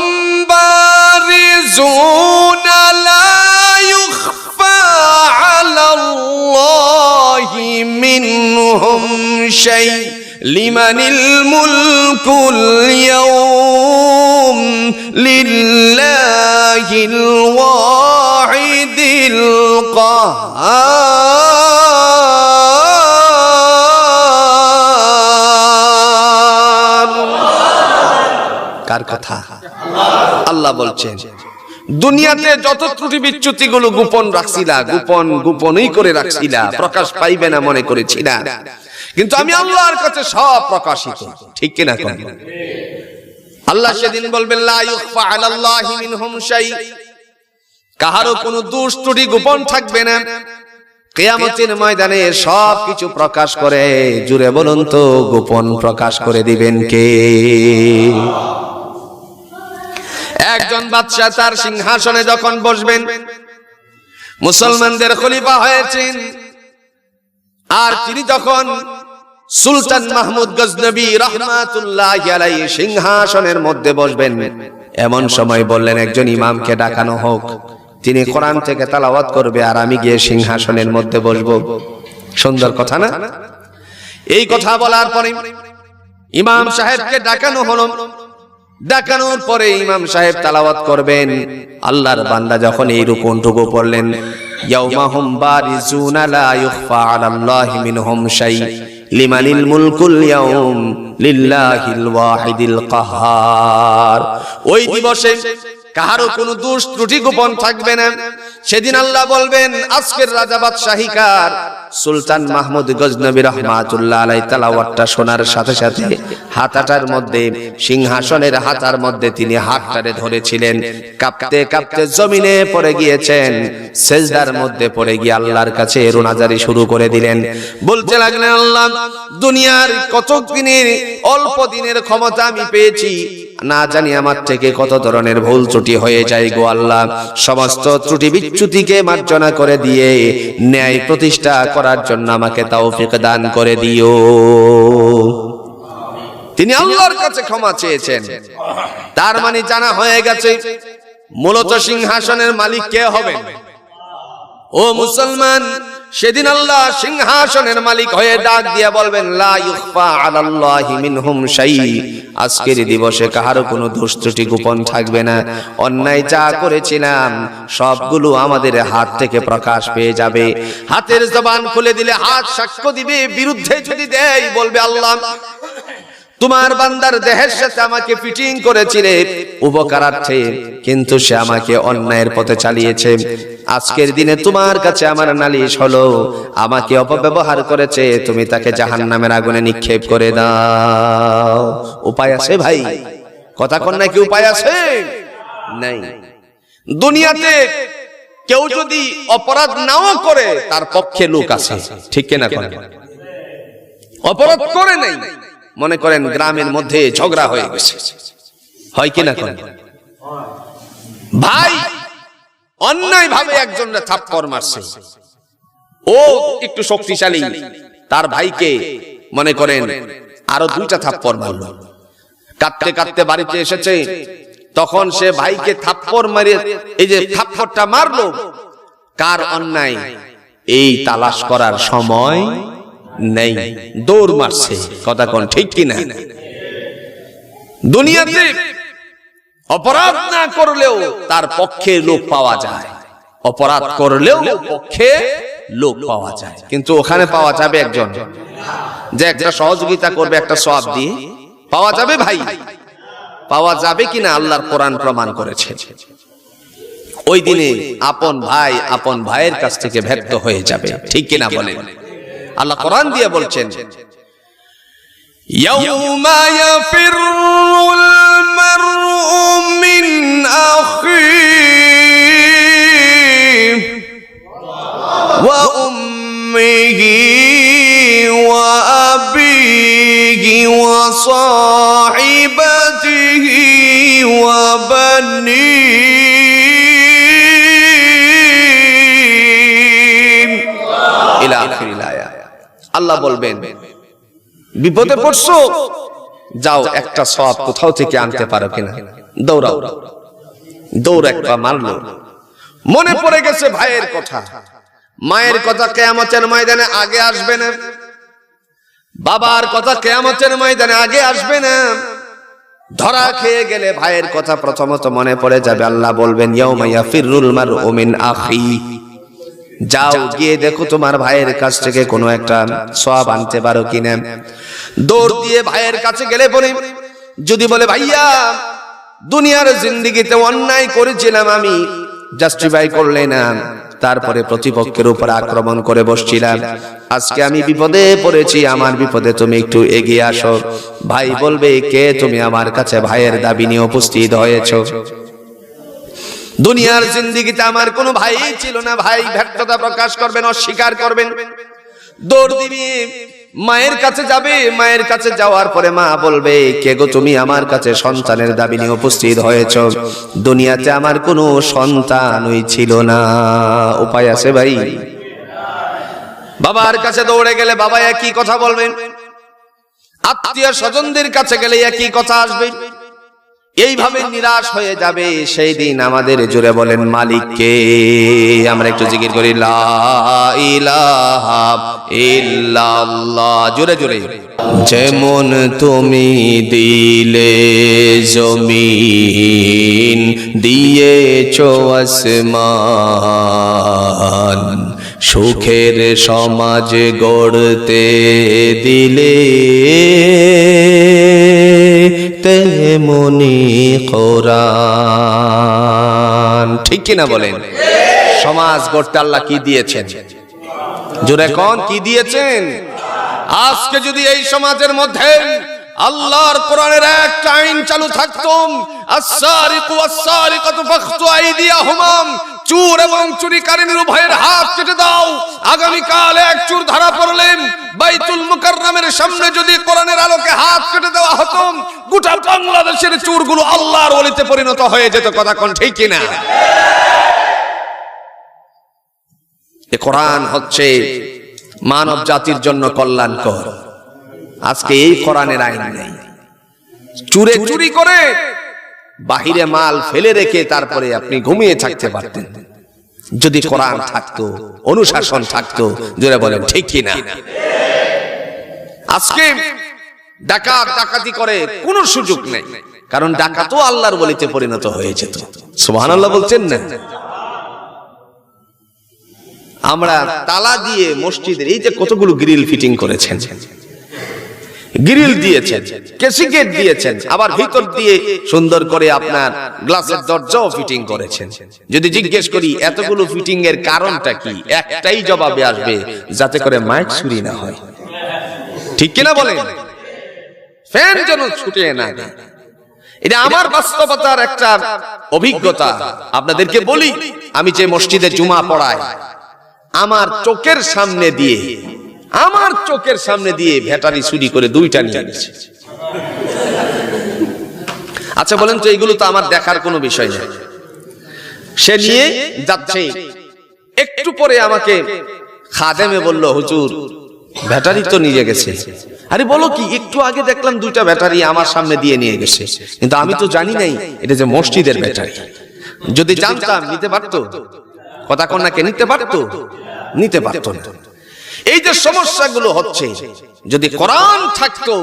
Speaker 1: বারিজুনা লা ইউখফা على الله منهم شيء لمن الملك اليوم لله الواحد القهار কার কথা আল্লাহ বলছেন দুনিয়াতে যত ত্রুটি বিচ্যুতি গুলো গোপন রাখছিলা গোপনই করে রাখছিলা প্রকাশ পাইবে না মনে করেছিলা কিন্তু আমি আল্লাহর কাছে সব প্রকাশিত ঠিক কি না কোন আল্লাহ সেদিন বলবেন লা ইউখফা আলাল্লাহি মিনহুম শাই কাহারও কোনো দোষ ত্রুটি গোপন থাকবে না কিয়ামতের ময়দানে সব কিছু প্রকাশ করে জুড়ে বলুন তো গোপন প্রকাশ করে দিবেন কে একজন বাদশা তার সিংহাসনে যখন বসবেন মুসলমানদের খলিফা হয়েছেন আর তিনি যখন সুলতান মাহমুদ গজনবী রাহমাতুল্লাহি আলাইহি সিংহাসনের মধ্যে বসবেন এমন সময় বললেন একজন ইমামকে ডাকানো হোক তিনি কোরআন থেকে তেলাওয়াত করবে আর আমি গিয়ে সিংহাসনের মধ্যে বসবো সুন্দর কথা না এই কথা বলার পরে ইমাম সাহেবকে ডাকানো হলো ডাকানোর পরে ইমাম সাহেব তেলাওয়াত করবেন আল্লাহর বান্দা যখন এই রুকুনটুকু পড়লেন ইয়াউমাহুম বারিজুনা লা ইউখফা আলাল্লাহি মিনহুম শাই লিমানিল মুলকুল ইয়াউম লিল্লাহিল ওয়াহিদিল কাহ্হার ওই দিবসে কাহারও কোনো দোষ ত্রুটি গোপন থাকবে না সেদিন আল্লাহ বলবেন আজকের রাজা বাদশাহী কার সুলতান মাহমুদ গজনবী রাহমাতুল্লাহ আলাইহি তেলাওয়াতটা শোনার সাথে সাথে হাতাটার মধ্যে সিংহাসনের হাতার মধ্যে তিনি হাতটারে ধরেছিলেন কাঁপতে কাঁপতে জমিনে পড়ে গিয়েছেন সেজদার মধ্যে পড়ে গিয়ে আল্লাহর কাছে রোনাজারি শুরু করে দিলেন বলতে লাগলেন আল্লাহ দুনিয়ার কত দিনের অল্প দিনের ক্ষমতা আমি পেয়েছি না জানি আমার থেকে কত ধরনের ভুল ত্রুটি হয়ে যায় গো আল্লাহ সমস্ত ত্রুটি বিচ্যুতিকে মার্জনা করে দিয়ে ন্যায় প্রতিষ্ঠা করার জন্য আমাকে তৌফিক দান করে দিও তিনি আল্লাহর কাছে ক্ষমা চেয়েছেন তার মানে জানা হয়ে গেছে মূলত সিংহাসনের মালিক কে হবেন ও মুসলমান সেদিন আল্লাহ সিংহাসনের মালিক হয়ে ডাক দিয়ে বলবেন লা ইউখফা আলাল্লাহি মিনহুম শাই আজকের দিবসে কাহারও কোনো দোষ ত্রুটি গোপন থাকবে না অন্যায় যা করেছিলাম সবগুলো আমাদের হাত থেকে প্রকাশ পেয়ে যাবে হাতের জবান খুলে দিলে হাত সাক্ষ্য দিবে বিরুদ্ধে যদি দেয় বলবে আল্লাহ তোমার বান্দার দেহের সাথে আমাকে ফিটিং করেছিলে উপকারার্থে কিন্তু সে আমাকে অন্যায়ের পথে চালিয়েছে আজকের দিনে তোমার কাছে আমার নালিশ হলো আমাকে অপব্যবহার করেছে তুমি তাকে জাহান্নামের আগুনে নিক্ষেপ করে দাও উপায় আছে ভাই কথা কোন নাকি উপায় আছে নাই দুনিয়াতে কেউ যদি অপরাধ নাও করে তার পক্ষে লোক আছে ঠিক কিনা কোন অপরাধ করে নাই মনে করেন গ্রামের মধ্যে ঝগড়া হয়ে গেছে হয় কিনা কোন ভাই অন্যায় ভাবে একজনকে থাপ্পড় মারছে ও একটু শক্তিশালী তার ভাইকে মনে করেন আরো দুইটা থাপ্পড় মারলো কাঁদতে কাঁদতে বাড়িতে এসেছে তখন সে ভাইকে থাপ্পড় মারে এই যে থাপ্পড়টা মারলো কার অন্যায় এই তালাশ করার সময় নেই দৌড় মারছে কথা কোন ঠিক কিনা দুনিয়াতে অপরাধ না করলেও তার পক্ষে লোক পাওয়া যায় অপরাধ করলেও পক্ষে লোক পাওয়া যায় কিন্তু ওখানে পাওয়া যাবে একজন যে একটা সহযোগিতা করবে একটা সওয়াব দিয়ে পাওয়া যাবে ভাই পাওয়া যাবে কিনা আল্লাহর কোরআন প্রমাণ করেছে ওই দিনে আপন ভাই আপন ভাইয়ের কাছ থেকে ব্যর্থ হয়ে যাবে ঠিক কিনা বলেন আল্লাহ কোরআন দিয়ে বলছেন ইয়াউমা ইয়াফিরুল মারউ মিন আখিহি ওয়া উম্মিহি ওয়া আবিহি ওয়া সাহিবাতিহি ওয়া বানিহি ইলা আখিরিল আয়াত আল্লাহ বলবেন বিপদে পড়ছো যাও একটা সওয়াব কোথাও থেকে আনতে পারো কিনা দৌড়াও দৌড় একটা মারলো মনে পড়ে গেছে ভাইয়ের কথা, মায়ের কথা কিয়ামতের ময়দানে আগে আসবে না, বাবার কথা কিয়ামতের ময়দানে আগে আসবে না। ধরা খেয়ে গেলে ভাইয়ের কথা প্রথমত মনে পড়ে যাবে। আল্লাহ বলবেন ইয়াউমা ইয়াফিরুল মারউ মিন আখি, যাও গিয়ে দেখো তোমার ভাইয়ের কাছ থেকে কোনো একটা সওয়াব আনতে পারো কিনা। দৌড় দিয়ে ভাইয়ের কাছে গেলে বলে, যদি বলে ভাইয়া দুনিয়ার জিন্দেগিতে অন্যায় করেছিলাম, আমি জাস্টিফাই করলে না, তারপরে প্রতিপক্ষের উপর আক্রমণ করে বসছিলাম, আজকে আমি বিপদে পড়েছি, আমার বিপদে তুমি একটু এগিয়ে আসো। ভাই বলবে কে তুমি আমার কাছে ভাইয়ের দাবি নিয়ে উপস্থিত হয়েছো? দুনিয়ার জিন্দেগিতে আমার কোনো ভাই ছিল না। ভাই ব্যর্থতা প্রকাশ করবেন, অস্বীকার করবেন, দৌড় দিবি মায়ের কাছে যাবে। মায়ের কাছে যাওয়ার পরে মা বলবে কে গো তুমি আমার কাছে সন্তানের দাবি নিয়ে উপস্থিত হয়েছ? দুনিয়াতে আমার কোনো সন্তানই ছিল না, উপায় আছে ভাই? বাবার কাছে দৌড়ে গেলে বাবা একই কথা বলবেন, আত্মীয় স্বজনদের কাছে গেলে একই কথা আসবে। এইভাবে নিরাশ হয়ে যাবে। সেই দিন আমাদের জোরে বলেন মালিককে। আমরা একটু জিকির করি লা ইলাহা ইল্লাল্লাহ, জোরে জোরে। যেমন তুমি দিলে জমিন, দিয়েছো আসমান, সুখের সমাজ গড়তে দিলে তেমনি কোরআন। ঠিক কিনা বলেন? সমাজ গড়তে আল্লাহ কি দিয়েছেন? জোরে কোন কি দিয়েছেন? আজকে যদি এই সমাজের মধ্যে আল্লাহর কোরআনের একটা আইন চালু থাকতো, আস-সারিকু ওয়াস-সারিকাতু ফাখতু আইদিয়াহুমা, চোর এবং চুরিকারীর উভয়ের হাত কেটে দাও। আগামীকাল এক চোর ধরা পড়লেন, বাইতুল মুকাররমের সামনে যদি কোরআনের আলোকে হাত কেটে দেওয়া হতো, গোটা বাংলাদেশের চোরগুলো আল্লাহর ওলিতে পরিণত হয়ে যেত। কথা কোন ঠিক কিনা? এই কোরআন হচ্ছে মানব জাতির জন্য কল্যাণকর। আজকে এই কোরআনের আইন নেই। চুরে চুরি করে বাহিরে মাল ফেলে রেখে তারপরে আপনি ঘুমিয়ে থাকতে পারতেন যদি কোরআন থাকতো, অনুশাসন থাকতো। জোরে বলেন ঠিক কিনা? আজকে ডাকাত ডাকাতি করে কোনো সুযোগ নেই, কারণ ডাকাতও আল্লাহর ওলিতে পরিণত হয়ে যেত। সুবহানাল্লাহ বলছেন না? আমরা তালা দিয়ে মসজিদের এই যে কতগুলো গ্রিল ফিটিং করেছেন, গ্রিল দিয়েছেন, কেসিগেট দিয়েছেন, আবার ভিতর দিয়ে সুন্দর করে আপনার গ্লাসের দরজাও ফিটিং করেছেন। যদি জিজ্ঞেস করি এতগুলো ফিটিং এর কারণটা কি, একটাই জবাবে আসবে, যাতে করে মাইক চুরি না হয়। ঠিক কিনা বলেন? ফ্যান যেন ছুটে না যায়। এটা আমার বাস্তবতার একটা অভিজ্ঞতা আপনাদেরকে বলি। আমি যে মসজিদে জুমা পড়াই, আমার চোখের সামনে দিয়ে ব্যাটারি চুরি করে দুইটা নিয়ে গেছে। আচ্ছা বলেন তো, এগুলো তো আমার দেখার কোনো বিষয় না। সে নিয়ে যাচ্ছে, একটু পরে আমাকে খাদেমে বলল হুজুর ব্যাটারি তো নিয়ে গেছে। আরে বলো কি, একটু আগে দেখলাম দুইটা ব্যাটারি আমার সামনে দিয়ে নিয়ে গেছে, কিন্তু আমি তো জানি নাই এটা যে মসজিদের ব্যাটারি। যদি জানতাম নিতে পারতো? কথা কোন নাকি নিতে পারতো? নিতে পারতো না। এই যে সমস্যাগুলো হচ্ছে, যদি কোরআন থাকতো,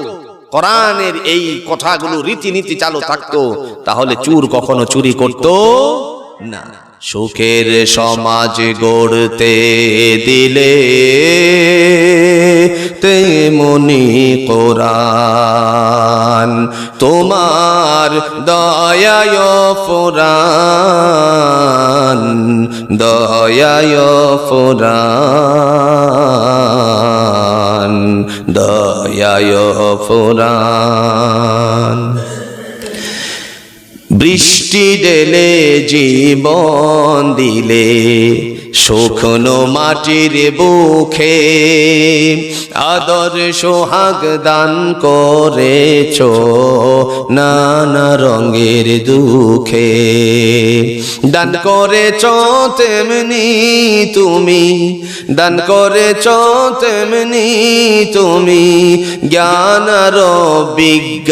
Speaker 1: কোরআনের এই কথাগুলো রীতিনীতি চালু থাকতো, তাহলে চোর কখনো চুরি করতো না। সুখের সমাজ গড়তে দিলে তেমনি কোরআন, তোমার দয়ায় ফুরান, দয়ায় ফুরান, দয়ায় ফুরান। বৃষ্টি ঢেলে জীবন দিলে, শুকনো মাটির বুকে আদর সোহাগ দান করেছ নানা রঙের দুঃখে দান করেছ তেমনি তুমি দান করেছ তেমনি তুমি জ্ঞান আর বিজ্ঞান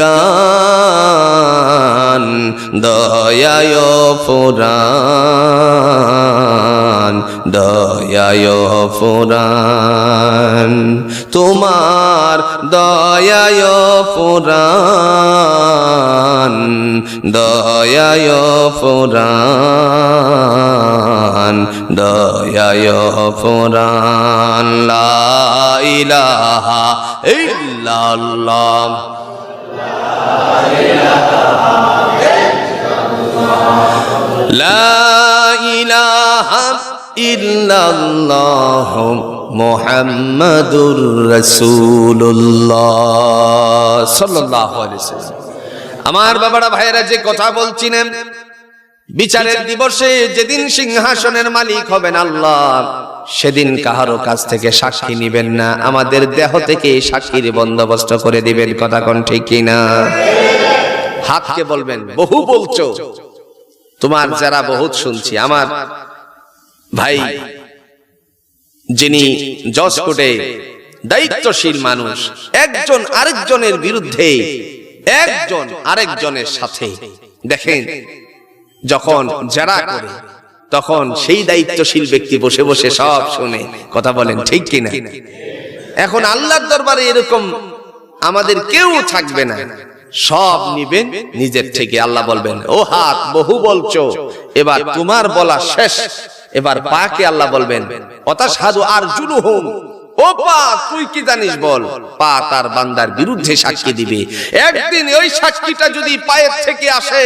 Speaker 1: দয়ায় ফুরান দয়ায় ফুরান তোমার দয়ায় ফুরান দয়ায় ফুরান দয়ায় ফুরান লা ইলাহা ইল্লাল্লাহ লা ইলাহা ইল্লাল্লাহ মুহাম্মাদুর রাসূলুল্লাহ সাল্লাল্লাহু আলাইহি ওয়াসাল্লাম। আমার বাবারা ভাইয়েরা, যে কথা বলছিলেন, বিচারের দিবসে যেদিন সিংহাসনের মালিক হবেন আল্লাহ, সেদিন কাহারো কাছ থেকে সাক্ষী নিবেন না, আমাদের দেহ থেকে সাক্ষীর বন্দোবস্ত করে দিবেন। কথা কোন ঠিক কিনা? হাতকে বলবেন, বহু বলছো, তোমার যারা বহুত শুনছি। আমার ভাই যিনি জজ কোর্টে দায়িত্বশীল মানুষ, একজন আরেকজনের বিরুদ্ধে, একজন আরেকজনের সাথে, দেখেন যখন যারা করে তখন সেই দায়িত্বশীল ব্যক্তি বসে বসে সব শুনে। কথা বলেন ঠিক কিনা? এখন আল্লাহর দরবারে এরকম আমাদের কেউ থাকবে না, সব নিবেন নিজের থেকে। আল্লাহ বলবেন, ও হাত বহু বলছো, এবার তোমার বলা শেষ। এবার পাকে আল্লাহ বলবেন, অতাশহাদু আরজুলুহুম, ও পা তুই কি জানিস বল। পা তার বান্দার বিরুদ্ধে সাক্ষী দিবে। একদিন ওই সাক্ষীটা যদি পায়ের থেকে আসে,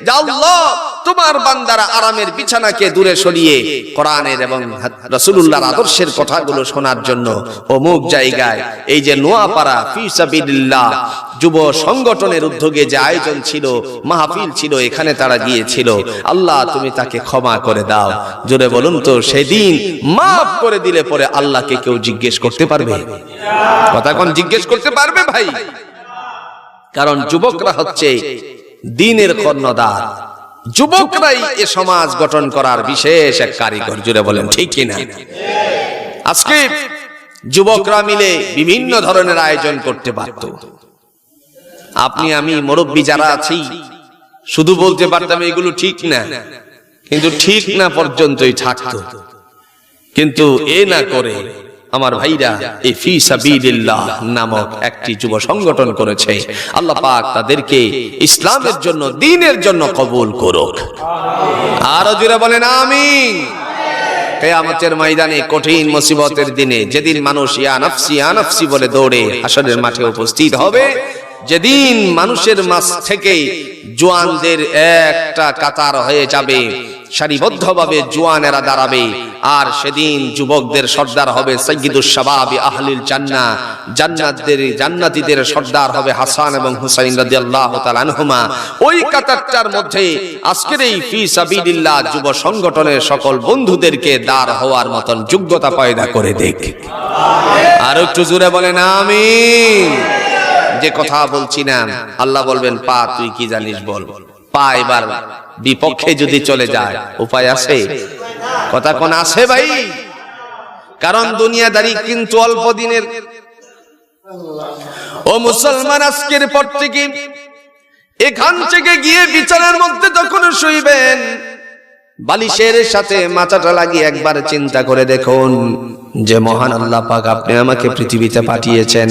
Speaker 1: যে আল্লাহ তোমার বান্দারা আরামের বিছানাকে দূরে সরিয়ে কোরআনের এবং রাসূলুল্লাহর আদর্শের কথাগুলো শোনার জন্য অমুক জায়গায়, এই যে নোয়াপাড়া ফি সাবিলিল্লাহ যুব সংগঠনের উদ্যোগে যে আয়োজন ছিল, মাহফিল ছিল, এখানে তারা গিয়েছিল, আল্লাহ তুমি তাকে ক্ষমা করে দাও। জোরে বলুন তো, সেদিন মাফ করে দিলে পরে আল্লাহকে কেউ জিজ্ঞেস করতে পারবে? কথা কোন জিজ্ঞেস করতে পারবে ভাই? কারণ যুবকরা হচ্ছে দ্বীনের কর্ণধার, যুবকরাই এ সমাজ গঠন করার বিশেষ এক কারিগর। জোরে বলেন ঠিক কিনা? আজকে যুবকরা মিলে বিভিন্ন ধরনের আয়োজন করতে পারত। আপনি আমি মুরব্বী যারা আছি শুধু বলতে পারতাম এগুলো ঠিক না, কিন্তু ঠিক না পর্যন্তই থাকতো। কিন্তু এ না করে আমার ভাইরা এই ফি সাবিলিল্লাহ নামক একটি যুব সংগঠন করেছে। আল্লাহ পাক তাদেরকে ইসলামের জন্য, দ্বীনের জন্য কবুল করুক। আরো জোরে বলেন আমিন। কিয়ামতের ময়দানে, কঠিন মুসিবতের দিনে, যেদিন মানুষ ইয়া নাফসি ইয়া নাফসি বলে দৌড়ে হাসরের মাঠে উপস্থিত হবে, যেদিন মানুষের মাঝ থেকে জওয়ানদের একটা কাতার হয়ে যাবে, সারিবদ্ধভাবে জওয়ানেরা দাঁড়াবে, আর সেদিন যুবকদের সর্দার হবে সাইয়্যিদুশ শাবাবি আহলিল জান্নাহ, জান্নাতীদের সর্দার হবে হাসান এবং হুসাইন রাদিয়াল্লাহু তাআলা আনহুমা। ওই কাতারটার মধ্যে আজকের এই ফি সাবিলিল্লাহ যুব সংগঠনের সকল বন্ধুদেরকে দাঁড় হওয়ার মতন যোগ্যতা পয়দা করে দেখ। আর একটু জোরে বলেন আমিন। যে কথা বলছি না, আল্লাহ বলবেন, পা তুই কি জানিস বল। পা এবার বিপক্ষে যদি চলে যায়, উপায় আছে? কথা কোন আছে ভাই? কারণ দুনিয়াদারি কিন্তু অল্প দিনের। ও মুসলমান, আজকের পর থেকে এখান থেকে গিয়ে বিচারের মধ্যে যখন শুইবেন, বালিশের সাথে মাথাটা লাগিয়ে একবার চিন্তা করে দেখুন যে মহান আল্লাহ পাক আপনি আমাকে পৃথিবীতে পাঠিয়েছেন,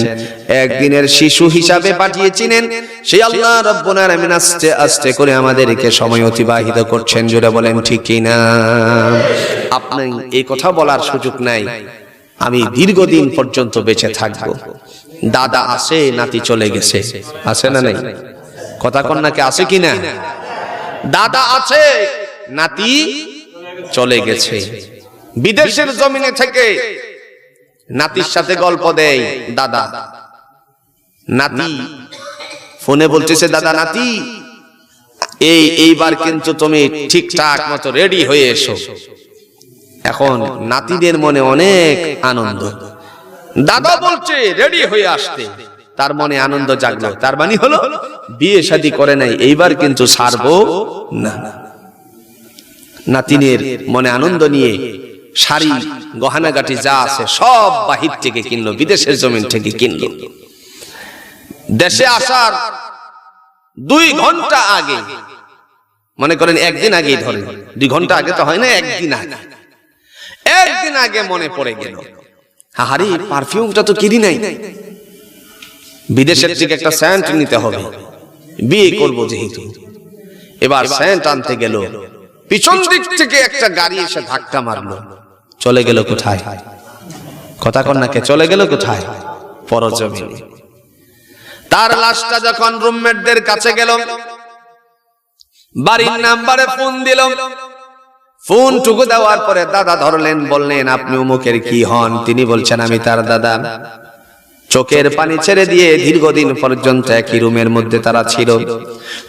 Speaker 1: একদিনের শিশু হিসাবে পাঠিয়েছিলেন। সেই আল্লাহ রব্বুল আলামিন আস্তে আস্তে করে আমাদেরকে সময় অতিবাহিত করছেন। জোরে বলেন ঠিক কিনা? আপনি এই কথা বলার সুযোগ নাই আমি দীর্ঘদিন পর্যন্ত বেঁচে থাকবো। দাদা আছে, নাতি চলে গেছে, আছে না নাই? কথা কন নাকি আছে কিনা? দাদা আছে, নাতি চলে গেছে। বিদেশের জমিনে থেকে নাতির সাথে গল্প দেয় দাদা। নাতি ফোনে বলতেছে, দাদা নাতি এইবার কিন্তু তুমি ঠিকঠাক মতো রেডি হয়ে এসো। এখন নাতিদের মনে অনেক আনন্দ। দাদা বলছে রেডি হয়ে আসতে, তার মনে আনন্দ জাগলো। তার মানে হলো বিয়ে শাদী করে নাই, এইবার কিন্তু ছাড়বো না। নাতিনের মনে আনন্দ নিয়ে শাড়ি গহনাগাটি যা আছে সব বাহির থেকে কিনলো, বিদেশের জমিন থেকে কিনলো। দেশে আসার 2 ঘন্টা আগে, মনে করেন একদিন আগেই ধরেন, 2 ঘন্টা আগে তো হয় না, একদিন আগে মনে পড়ে গেল, আরে পারফিউমটা তো কিনি নাই, বিদেশের থেকে একটা সেন্ট নিতে হবে, বিয়ে করবো যেহেতু। এবার সেন্ট আনতে গেল, পিছন দিক থেকে একটা গাড়ি এসে ধাক্কা মারলো। চলে গেল কোথায়? কথা কন্যাকে চলে গেল কোথায়? পরজমিনে। তার লাশটা যখন রুমমেটদের কাছে গেল, বাড়ির নাম্বারে ফোন দিল। ফোন টুকু দেওয়ার পরে দাদা ধরলেন, বললেন আপনি অমুকের কি হন? তিনি বলছেন আমি তার দাদা। চোখের পানি ছেড়ে দিয়ে দীর্ঘদিন পর্যন্ত একই রুমের মধ্যে তারা ছিল।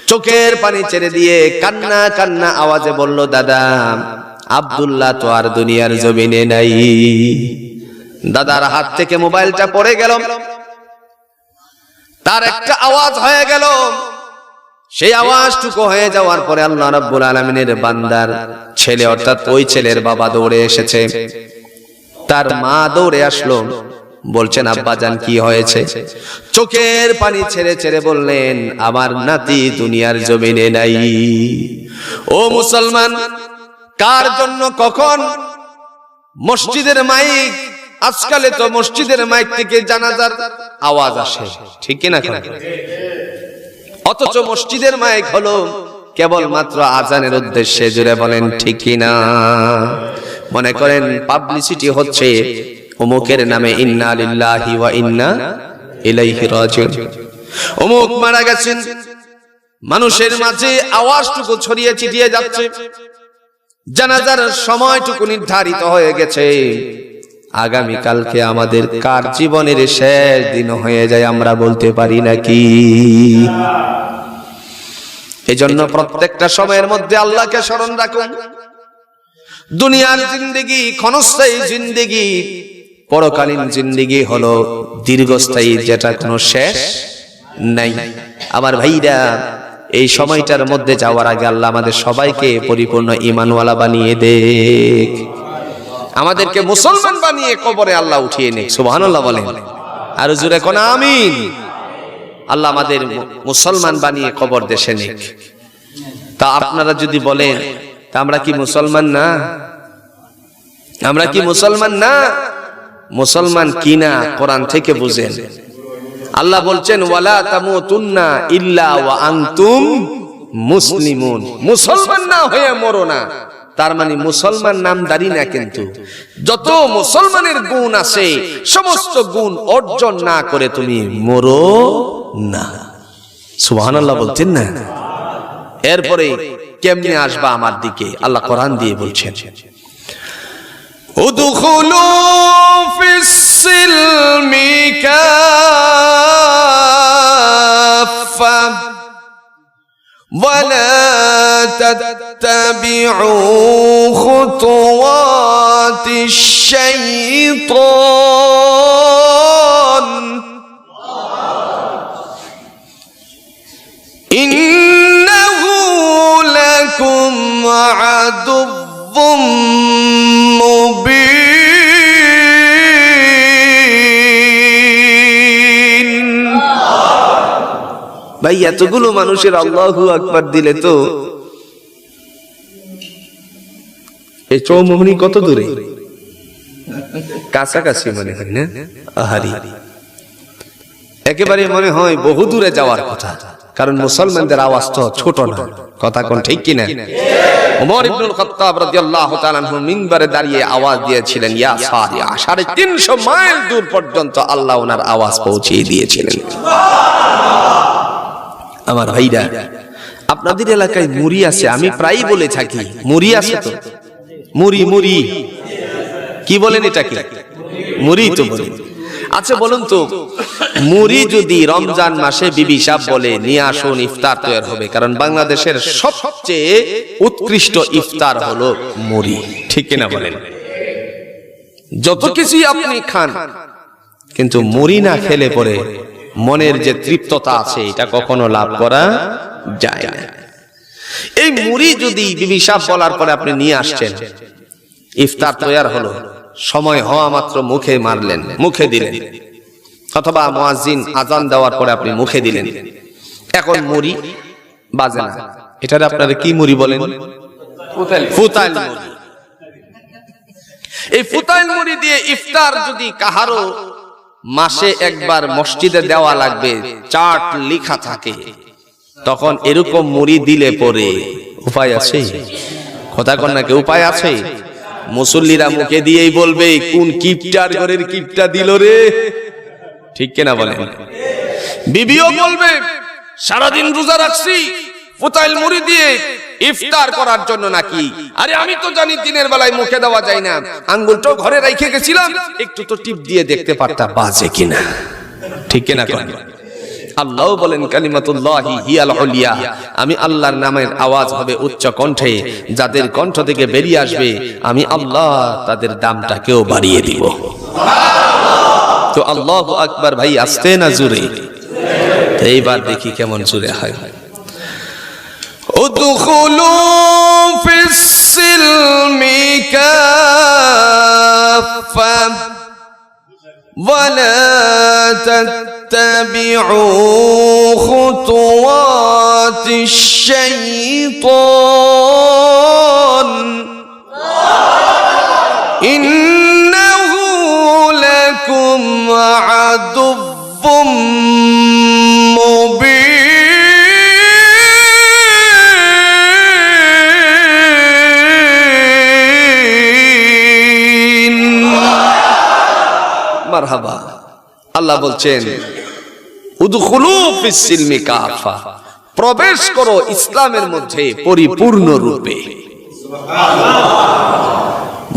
Speaker 1: চোখের পানি ছেড়ে দিয়ে কান্না কান্না আওয়াজে বলল, দাদা আব্দুল্লাহ তো আর দুনিয়ার জমিনে নাই। দাদার হাত থেকে মোবাইলটা পড়ে গেল, তার একটা আওয়াজ হয়ে গেল। সেই আওয়াজটুকু হয়ে যাওয়ার পরে আল্লাহ রাব্বুল আলামিনের বান্দার ছেলে, অর্থাৎ ওই ছেলের বাবা দৌড়ে এসেছে, তার মা দৌড়ে আসলো। বলছেন আব্বাজান কি হয়েছে? চোখের পানি ছেড়ে ছেড়ে বললেন আমার নাতি দুনিয়ার জমিনে নাই। ও মুসলমান, কার জন্য কখন মসজিদের মাইক, আজকালে তো মসজিদের মাইক থেকে জানাজার আওয়াজ আসে, ঠিক কিনা? অথচ মসজিদের মাইক হলো কেবলমাত্র আজানের উদ্দেশ্যে। জুড়ে বলেন ঠিক কিনা? মনে করেন পাবলিসিটি হচ্ছে অমুকের নামে, ইন্না লিল্লাহি ওয়া ইন্না ইলাইহি রাজিউন, অমুক মারা গেছেন, মানুষের মাঝে আওয়াজটুকু ছড়িয়ে ছিটিয়ে যাচ্ছে। জানাজার সময়টুকু নির্ধারিত হয়ে গেছে, আগামী কালকে আমাদের কার জীবনের শেষ দিন হয়ে যায় আমরা বলতে পারি নাকি? এজন্য প্রত্যেকটা সময়ের মধ্যে আল্লাহকে স্মরণ রাখুন। দুনিয়ার জিন্দেগি ক্ষণস্থায়ী জিন্দেগি, পরকালীন জিন্দেগি হলো দীর্ঘস্থায়ী, যেটা কোনো শেষ নাই। আমার ভাইরা, এই সময়টার মধ্যে যাওয়ার আগে আল্লাহ আমাদের সবাইকে পরিপূর্ণ ঈমানওয়ালা বানিয়ে দেখ, আমাদেরকে মুসলমান বানিয়ে কবরে আল্লাহ উঠিয়ে নেক। সুবহানাল্লাহ বলেন, আর জোরে কোন আমিন। আল্লাহ আমাদের মুসলমান বানিয়ে কবর দেশে নেক। তা আপনারা যদি বলেন তা আমরা কি মুসলমান না? আমরা কি মুসলমান না? মুসলমান কিনা কোরআন থেকে বুঝেন। আল্লাহ বলছেন ওয়ালা তামুতুন্না ইল্লা ওয়া আনতুম মুসলিমুন, মুসলমান না হয়ে মরো না। তার মানে মুসলমান নামদারি না, কিন্তু যত মুসলমানের গুণ আছে সমস্ত গুণ অর্জন না করে তুমি মরো না। সুবহানাল্লাহ বলতেন না? এরপরে কেমনে আসবা আমার দিকে? আল্লাহ কোরআন দিয়ে বলছেন উদখুলু ফিস সিলমি কাফা ওয়ালা তাত্তাবিউ খুতুওয়াতিশ শাইতান ইন্নাহু লাকুম আদুউম মুবিন। ভাই, এতগুলো মানুষের আল্লাহু আকবার দিলে তো এই চৌমুহনী কত দূরে? কাছাকাছি মনে হয় না? আহারি, একেবারে মনে হয় বহু দূরে যাওয়ার কথা, কারণ মুসলমানদের আওয়াজ তো ছোট না। কথা কোন ঠিক কিনা? ওমর ইবনুল খাত্তাব রাদিয়াল্লাহু তাআলা আনহু মিম্বারে দাঁড়িয়ে আওয়াজ দিয়েছিলেন ইয়া সারিয়া, 350 মাইল দূর পর্যন্ত আল্লাহ ওনার আওয়াজ পৌঁছিয়ে দিয়েছিলেন। আমার ভাইরা, আপনাদের এলাকায় মুড়ি আছে, আমি প্রায়ই বলে থাকি মুড়ি আছে তো? মুড়ি মুড়ি কি বলেন এটাকে? মুড়ি তো বলেন। আচ্ছা বলুন তো, মুড়ি যদি রমজান মাসে বিবি সাহেব বলে নিয়ে আসুন ইফতার তৈরি হবে, কারণ বাংলাদেশের সবচেয়ে উৎকৃষ্ট ইফতার হলো মুড়ি, ঠিক কিনা বলেন? যত কিছুই আপনি খান, কিন্তু মুড়ি না খেলে পরে মনের যে তৃপ্ততা আছে এটা কখনো লাভ করা যায় না। এই মুড়ি যদি বিবি সাহেব বলার পরে আপনি নিয়ে আসছেন, ইফতার তৈয়ার হলো, সময় হওয়া মাত্র মুখে মারলেন, মুখে দিলেন, অথবা মুয়াজ্জিন আজান দেওয়ার পরে আপনি মুখে দিলেন, এখন মুড়ি বাজে না, এটারে আপনারা কি মুড়ি বলেন? ফুতাইল মুড়ি। এই ফুতাইল মুড়ি দিয়ে ইফতার যদি কাহারো মাসে একবার মসজিদে দেওয়া লাগবে, চার্ট লেখা থাকে, তখন এরকম মুড়ি দিলে পরে উপায় আছে? কথা কন নাকি উপায় আছে? মুসল্লিরা মুখে দিয়েই বলবে কোন কিপটার ঘরের কিপটা দিল রে, ঠিক কিনা বলেন? বিবিও বলবে সারাদিন রোজা রাখছি, ফুতাইল মুড়ি দিয়ে ইফতার করার জন্য নাকি? আরে আমি তো জানি দিনের বেলায় মুখে দেওয়া যায় না, আঙ্গুলটাও ঘরে রেখে গেছিলাম, একটু তো টিপ দিয়ে দেখতে পারতাম বাজে কিনা, ঠিক কিনা? আল্লাহ বলেন কালিমাতুল্লাহি হিয়াল উলিয়া, আমি আল্লাহর নামের আওয়াজ হবে উচ্চ কণ্ঠে, যাদের কণ্ঠ থেকে বেরিয়ে আসবে আমি আল্লাহ তাদের দামটাকেও বাড়িয়ে দিব। তো আল্লাহু আকবার ভাই, আস্তে না জোরে? এইবার দেখি কেমন জোরে হয়। উদখুলু ফিস সিলমি কাফা ওয়ালা তাত্তাবিউ খুতুওয়াতিশ শাইতান ইন্নাহু লাকুম আদুউম মুবিন। মারহাবা। আল্লাহ বলছেন উদখুলু ফিস সিলমি কাফা, প্রবেশ করো ইসলামের মধ্যে পরিপূর্ণ রূপে।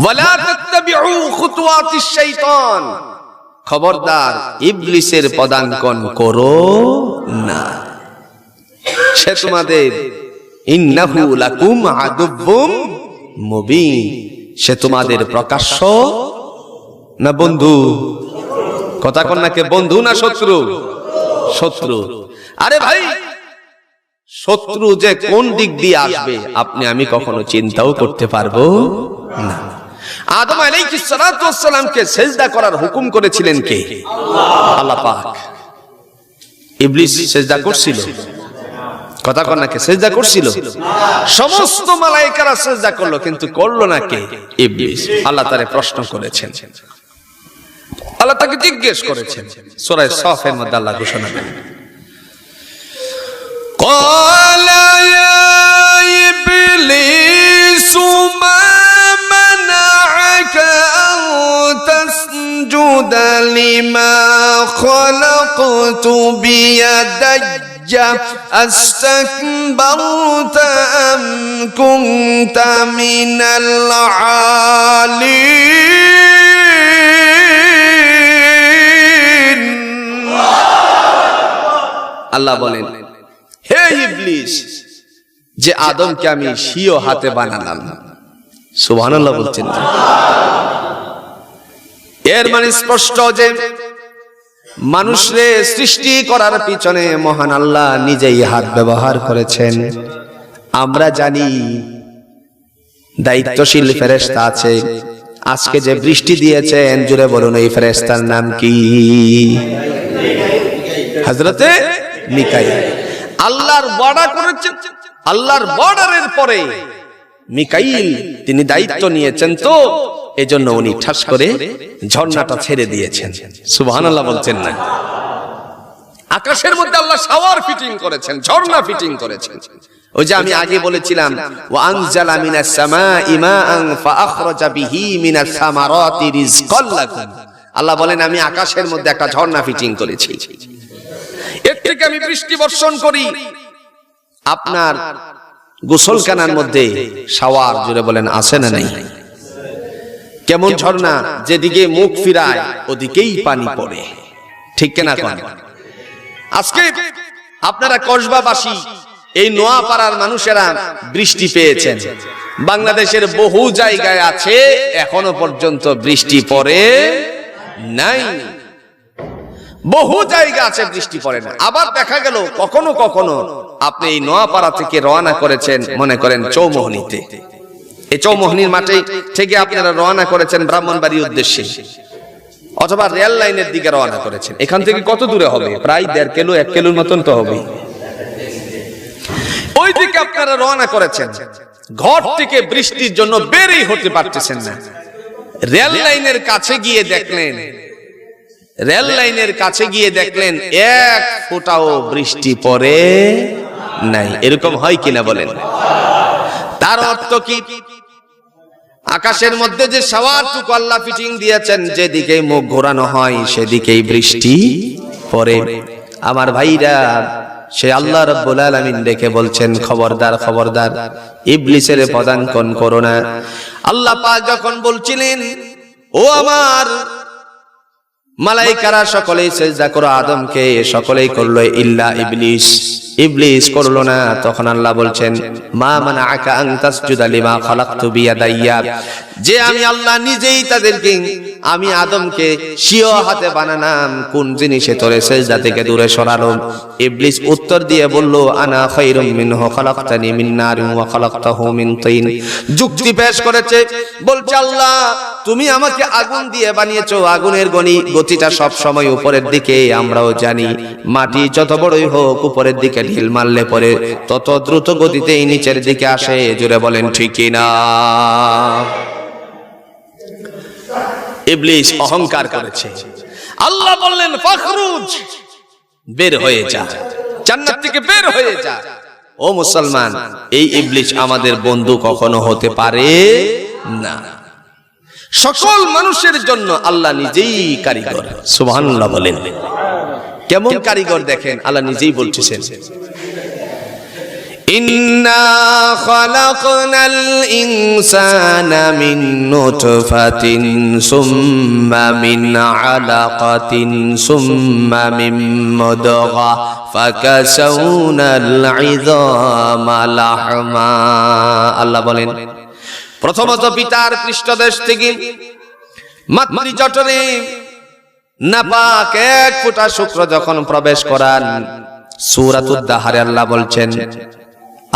Speaker 1: ওয়ালা তাত্তাবিউ খুতুওয়াতিশ শাইতান, খবরদার ইবলিসের পদাঙ্কন করো না, সে তোমাদের ইন্নাহু লাকুম আদুউম মুবিন, সে তোমাদের প্রকাশ্য না বন্ধু? কথা কন নাকি, বন্ধু না শত্রু? শত্রু। আরে ভাই, শত্রু যে কোন দিক দিয়ে আসবে আপনি আমি কখনো চিন্তাও করতে পারবো না। আদম আলাইহিস সালাতু ওয়াস সালামকে সিজদা করার হুকুম করেছিলেন কে? আল্লাহ পাক। ইবলিস সিজদা করছিল? কথা কন নাকি, সিজদা করছিল? সমস্ত মালায়েকারা সিজদা করলো, কিন্তু করলো না কে? ইবলিস। আল্লাহ তারে প্রশ্ন করেছেন, আল্লাহ তাকে জিজ্ঞেস করেছেন। সূরা সাফের মধ্যে আল্লাহ ঘোষণা করেন, ক্বালা ইয়া ইবলিসু মা মানা'আকা আন তাসজুদা লিমা খালাকতু বিয়াদাইয়া আস্তাকবারতা আম কুনতা মিনাল আলিন। আল্লাহ বলেন, হে ইবলিস, যে আদমকে আমি স্বীয় হাতে বানালাম। সুবহানাল্লাহ বলছেন। এর মানে স্পষ্ট যে মানুষরে সৃষ্টি করার পিছনে মহান আল্লাহ নিজেই হাত ব্যবহার করেছেন। আমরা জানি দায়িত্বশীল ফেরেশতা আছে। আজকে যে বৃষ্টি দিয়েছেন, জুড়ে বলুন এই ফেরেশতার নাম কি? হযরতে মিকাইল। আল্লাহর বর্ডার করেছেন, আল্লাহর বর্ডারের পরে মিকাইল তিনি দায়িত্ব নিয়েছেন, তো এজন্য উনি ঠাস করে ঝর্ণাটা ছেড়ে দিয়েছেন। সুবহানাল্লাহ বলছেন না? আকাশের মধ্যে আল্লাহ শাওয়ার ফিটিং করেছেন, ঝর্ণা ফিটিং করেছেন। ওই যে আমি আগে বলেছিলাম, ওয়া আনজালা মিনাস সামাই মাআন ফাআখরাজা বিহি মিনাস সামারাতি রিজকাল লাকুম। আল্লাহ বলেন আমি আকাশের মধ্যে একটা ঝর্ণা ফিটিং করেছি, এর থেকে আমি বৃষ্টি বর্ষণ করি। আপনার গোসলখানার মধ্যে শাওয়ার, জুড়ে বলেন আছে না নাই? কেমন ঝর্ণা, যেদিকে মুখ ফিরায় ওদিকেই পানি পড়ে, ঠিক কিনা? আজকে আপনারা কসবাবাসী এই নোয়াপাড়ার মানুষেরা বৃষ্টি পেয়েছেন। বাংলাদেশের বহু জায়গায় আছে এখনো পর্যন্ত বৃষ্টি পড়ে নাই, বহু জায়গা আছে বৃষ্টি পড়ে না। আবার দেখা গেল কখনো কখনো আপনি এই নোয়াপাড়া থেকে রওনা করেছেন মনে করেন চৌমোহনীতে, এই চৌমোহনীর মাঠে থেকে আপনারা রওনা করেছেন ব্রাহ্মণবাড়ির উদ্দেশ্যে, অথবা রেল লাইনের দিকে রওনা করেছেন। এখান থেকে কত দূরে হবে? প্রায় 1.5 কিলো 1 কিলোর মতন তো হবে। ওই দিকে আপনারা রওনা করেছেন, ঘর থেকে বৃষ্টির জন্য বেরই হতে পারতেছেন না। রেল লাইনের কাছে গিয়ে দেখলেন, রেল লাইনের কাছে গিয়ে দেখলেন 1 ফোঁটাও বৃষ্টি পড়ে নাই। এরকম হয় কিনা বলেন? তার অর্থ কি? আকাশের মধ্যে যে শাওয়ারটুকু আল্লাহ ফিটিং দিয়েছেন, যেদিকে মুখ ঘোরানো হয় সেদিকেই বৃষ্টি পড়ে। আমার ভাইরা, সে আল্লাহ রাব্বুল আলামিন ডেকে বলছেন, খবরদার খবরদার, ইবলিসের পদাঙ্কন করো না। আল্লাহ পাক যখন বলছিলেন, ও আমার মালাইকারা সকলেই সিজদা করো আদমকে, সকলেই করলো ইল্লা ইবলিস, ইবলিস করলো না। তখন আল্লাহ বলছেন, মা মানাআকা আন তাসজুদা লিমা খালাকতু বিয়াদাইয়া, যে আমি আল্লাহ নিজেই তাদেরকে, আমি আদমকে স্বীয় হাতে বানালাম, কোন জিনিসে তোরে সিজদা থেকে দূরে সরালো? ইবলিস উত্তর দিয়ে বলল, আনা খায়রুম মিনহু খালাকতানি মিন নারিন ওয়া খালাকতাহু মিন তিন। যুক্তি পেশ করেছে, বলছে আল্লাহ তুমি আমাকে আগুন দিয়ে বানিয়েছো, আগুনের গতিটা সব সময় উপরের দিকে, আমরাও জানি মাটি যত বড়ই হোক উপরের দিকে ঢিল মারলে পরে তত দ্রুত গতিতে নিচের দিকে আসে। জোরে বলেন ঠিক কি না? ইবলিস অহংকার করেছে। আল্লাহ বললেন, ফাখরুজ, বের হয়ে যা, জান্নাত থেকে বের হয়ে যা। ও মুসলমান, এই ইবলিস আমাদের বন্ধু কখনো হতে পারে না। সকল মানুষের জন্য আল্লাহ নিজেই কারিগর। সুবহানাল্লাহ বলেন। কেমন কারিগর দেখেন, আল্লাহ নিজেই বলতেছেন, ইন্না খালাকনাল ইনসানা মিন নুতফাতিন সুম্মা মিন আলাকাতিন সুম্মা মিন মুদগা ফাকাসাউনাল ইযামা লাহমা। আল্লাহ বলেন, প্রথমত পিতার পৃষ্ঠদেশ থেকে মাতৃজঠরে নাপাক 1 ফোঁটা শুক্র যখন প্রবেশ করান, সূরাতুদ দাহরে আল্লাহ বলছেন,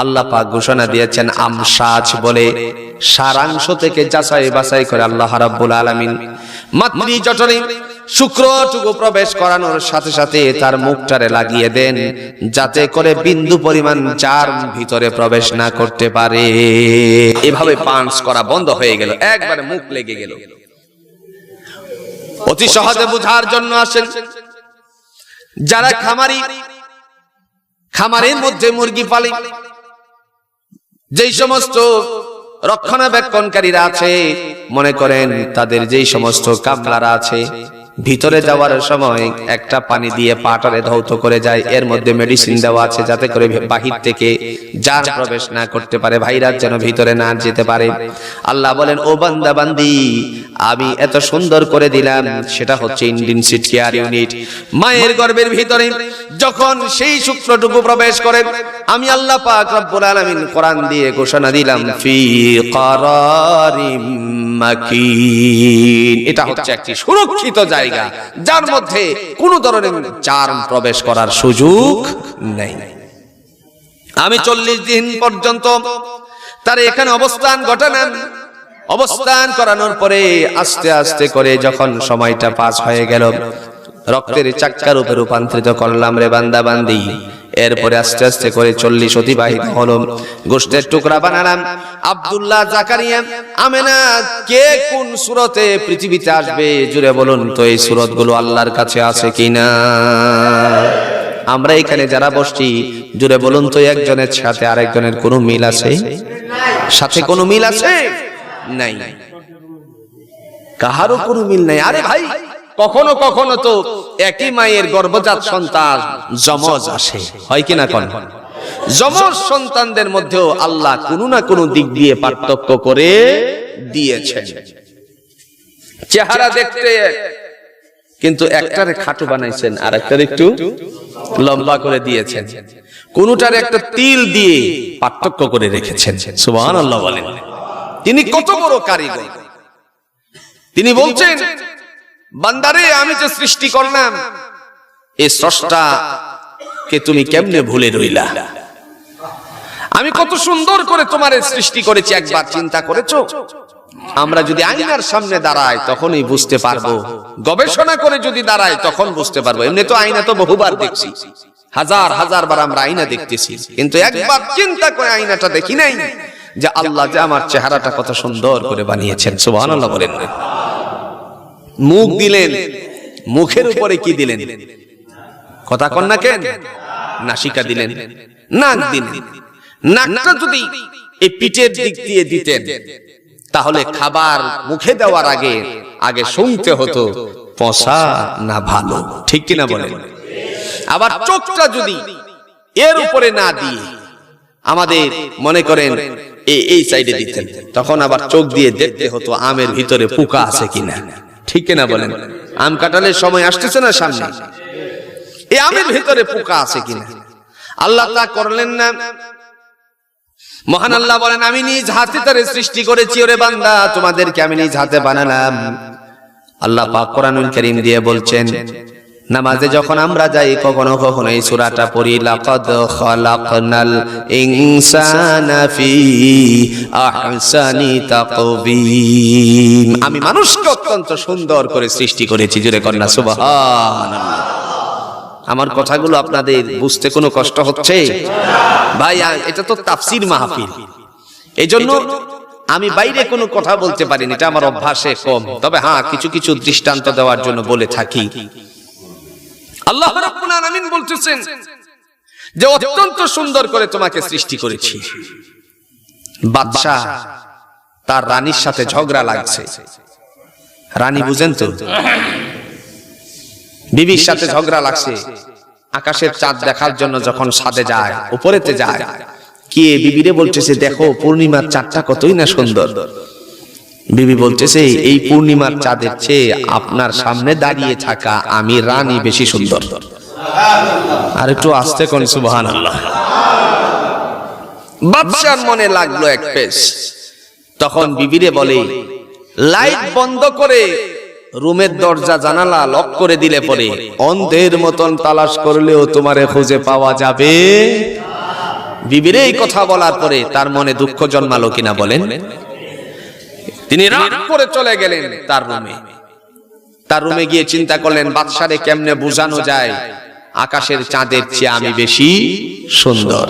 Speaker 1: আল্লাহ পাক ঘোষণা দিয়েছেন আমসাজ বলে, সারাংশ থেকে যাচাই বাছাই করে আল্লাহ রাব্বুল আলামিন মাতৃজঠরে শুক্রটুকু প্রবেশ করানোর সাথে সাথে তার মুখটারে লাগিয়ে দেন, যাতে করে বিন্দু পরিমাণ যার ভিতরে প্রবেশ না করতে পারে। এভাবে পাঞ্চ করা বন্ধ হয়ে গেল, একবারে মুখ লেগে গেল। অতি সহজে বুঝার জন্য আসেন, যারা খামারের মধ্যে মুরগি পালে, যেই সমস্ত রক্ষণাবেক্ষণকারীরা আছে, মনে করেন তাদের যেই সমস্ত কামলারা আছে, ভিতরে যাওয়ার সময় একটা পানি দিয়ে পাটারে ধৌত করে যায়, এর মধ্যে মেডিসিন দেওয়া আছে যাতে করে বাহির থেকে জার প্রবেশ না করতে পারে, ভাইরাস যেন ভিতরে না যেতে পারে। আল্লাহ বলেন, ও বান্দা বান্দি, আমি এত সুন্দর করে দিলাম, সেটা হচ্ছে ইনটেনসিভ কেয়ার ইউনিট। মায়ের গর্ভের ভিতরে যখন সেই শুক্রটুকু প্রবেশ করে, আমি আল্লাহ পাক রব্বুল আলামিন কোরআন দিয়ে ঘোষণা দিলাম, ফি কারারিম মাকিন। এটা হচ্ছে একটি সুরক্ষিত জায়গা, যার মধ্যে কোন ধরনের জার্ম প্রবেশ করার সুযোগ নেই। আমি 40 দিন পর্যন্ত তার এখানে অবস্থান ঘটালাম। অবস্থান করানোর পরে আস্তে আস্তে করে যখন সময়টা পাস হয়ে গেল, রক্তের চাক্কার রূপে রূপান্তরিত করলাম রে বান্দা বান্দি। এরপরে আস্তে আস্তে করে 40 অতিবাহিত হলো, গোশতের টুকরা বানালাম। আব্দুল্লাহ, জাকারিয়া, আমেনা কে কোন সূরতে পৃথিবীতে আসবে জুড়ে বলুন তো, এই সূরতগুলো আল্লাহর কাছে আছে কিনা? আমরা এখানে যারা বসছি জুড়ে বলুন তো, একজনের সাথে আরেকজনের কোনো মিল আছে? সাথে কোনো মিল আছে? নাই, কাহারও কোনো মিল নাই। আরে ভাই, কখনো কখনো তো একই মায়ের গর্ভজাত সন্তান যমজ আসে, হয় কিনা? কোন যমজ সন্তানদের মধ্যেও আল্লাহ কোনো না কোনো দিক দিয়ে পার্থক্য করে দিয়েছেন। চেহারা দেখতে কিন্তু একটারে খাটো বানাইছেন আর একটারে একটু লম্বা করে দিয়েছেন, কোনটার একটা তিল দিয়ে পার্থক্য করে রেখেছেন। সুবহানাল্লাহ বলেন। তিনি কত বড় কারিগর। তিনি বলছেন, বান্দারে আমি যে সৃষ্টি করলাম, এই স্রষ্টাকে তুমি কেমনে ভুলে রইলা? আমি কত সুন্দর করে তোমার সৃষ্টি করেছি, একবার চিন্তা করেছো? আমরা যদি আয়নার সামনে দাঁড়াই তখনই বুঝতে পারবো, গবেষণা করে যদি দাঁড়াই তখন বুঝতে পারবো। এমনি তো আয়না তো বহুবার দেখছি, হাজার হাজার বার আমরা আয়না দেখতেছি, কিন্তু একবার চিন্তা করে আয়নাটা দেখি নাই যে আল্লাহ যে আমার চেহারাটা কত সুন্দর করে বানিয়েছেন। সুবহানাল্লাহ বলেন। মুখ দিলেন, মুখের উপরে কি দিলেন? কথা কন না কেন? নাসিকা দিলেন, নাক দিলেন। নাকটা যদি এই পিঠের দিক দিয়ে দিতেন তাহলে খাবার মুখে দেওয়ার আগে আগে শুনতে হতো পচা না ভালো, ঠিক কিনা বলেন? আবার চোখটা যদি এর উপরে না দিয়ে আমাদের মনে করেন এই সাইডে দিতেন, তখন আবার চোখ দিয়ে দেখতে হতো আমের ভিতরে পোকা আছে কিনা, ঠিক কিনা বলেন? আম কাটালের সময় আসতেছে না সামনে, এই আমের ভিতরে পোকা আছে কিনা। আল্লাহ তা করলেন না। মহান আল্লাহ বলেন, আমি নিজ হাতে তারে সৃষ্টি করেছি। ওরে বান্দা, তোমাদেরকে আমি নিজ হাতে বানালাম। আল্লাহ পাক কোরআনুল কারীম দিয়ে বলছেন, নামাজে যখন আমরা যাই কখনো কখনো এই সূরাটা পড়ি, লাকাদ খালাকনাল ইনসানা ফি আহসানি তাকবীম। আমি মানুষকে অত্যন্ত সুন্দর করে সৃষ্টি করেছি। জোরে কন্যা সুবহানাল্লাহ। আমার কথাগুলো আপনাদের বুঝতে কোনো কষ্ট হচ্ছে? ভাই, এটা তো তাফসীর মাহফিল, এইজন্য আমি বাইরে কোনো কথা বলতে পারিনি, এটা আমার অভ্যাসে কম। তবে হ্যাঁ, কিছু কিছু দৃষ্টান্ত দেওয়ার জন্য বলে থাকি। আল্লাহ রাব্বুল আলামিন বলতেছেন যে অত্যন্ত সুন্দর করে তোমাকে সৃষ্টি করেছি। বাদশা তার রানীর সাথে ঝগড়া লাগছে। রানী বুঝেন তো, বিবির সাথে ঝগড়া লাগছে। আকাশের চাঁদ দেখার জন্য যখন ছাদে যায়, উপরেতে যায়, কি বিবিরে বলতেছে, দেখো পূর্ণিমার চাঁদটা কতই না সুন্দর। বিবি বলতেছে, এই পূর্ণিমার চাঁদের চেয়ে আপনার সামনে দাঁড়িয়ে থাকা আমি রানী বেশি সুন্দর। আর একটু আস্তে কোন সুবহানাল্লাহ। বাদশার মনে লাগলো এক পেশ। তখন বিবিরে বলে, লাইট বন্ধ করে রুমের দরজা জানালা লক করে দিলে পরে অন্ধের মতন তালাশ করলেও তোমারে খুঁজে পাওয়া যাবে। বিবিরে এই কথা বলার পরে তার মনে দুঃখ জন্মালো কিনা বলেন? তিনি রাগ করে চলে গেলেন তার রুমে। তার রুমে গিয়ে চিন্তা করলেন, বাদশারে কেমনে বোঝানো যায় আকাশের চাঁদের চেয়ে আমি বেশি সুন্দর।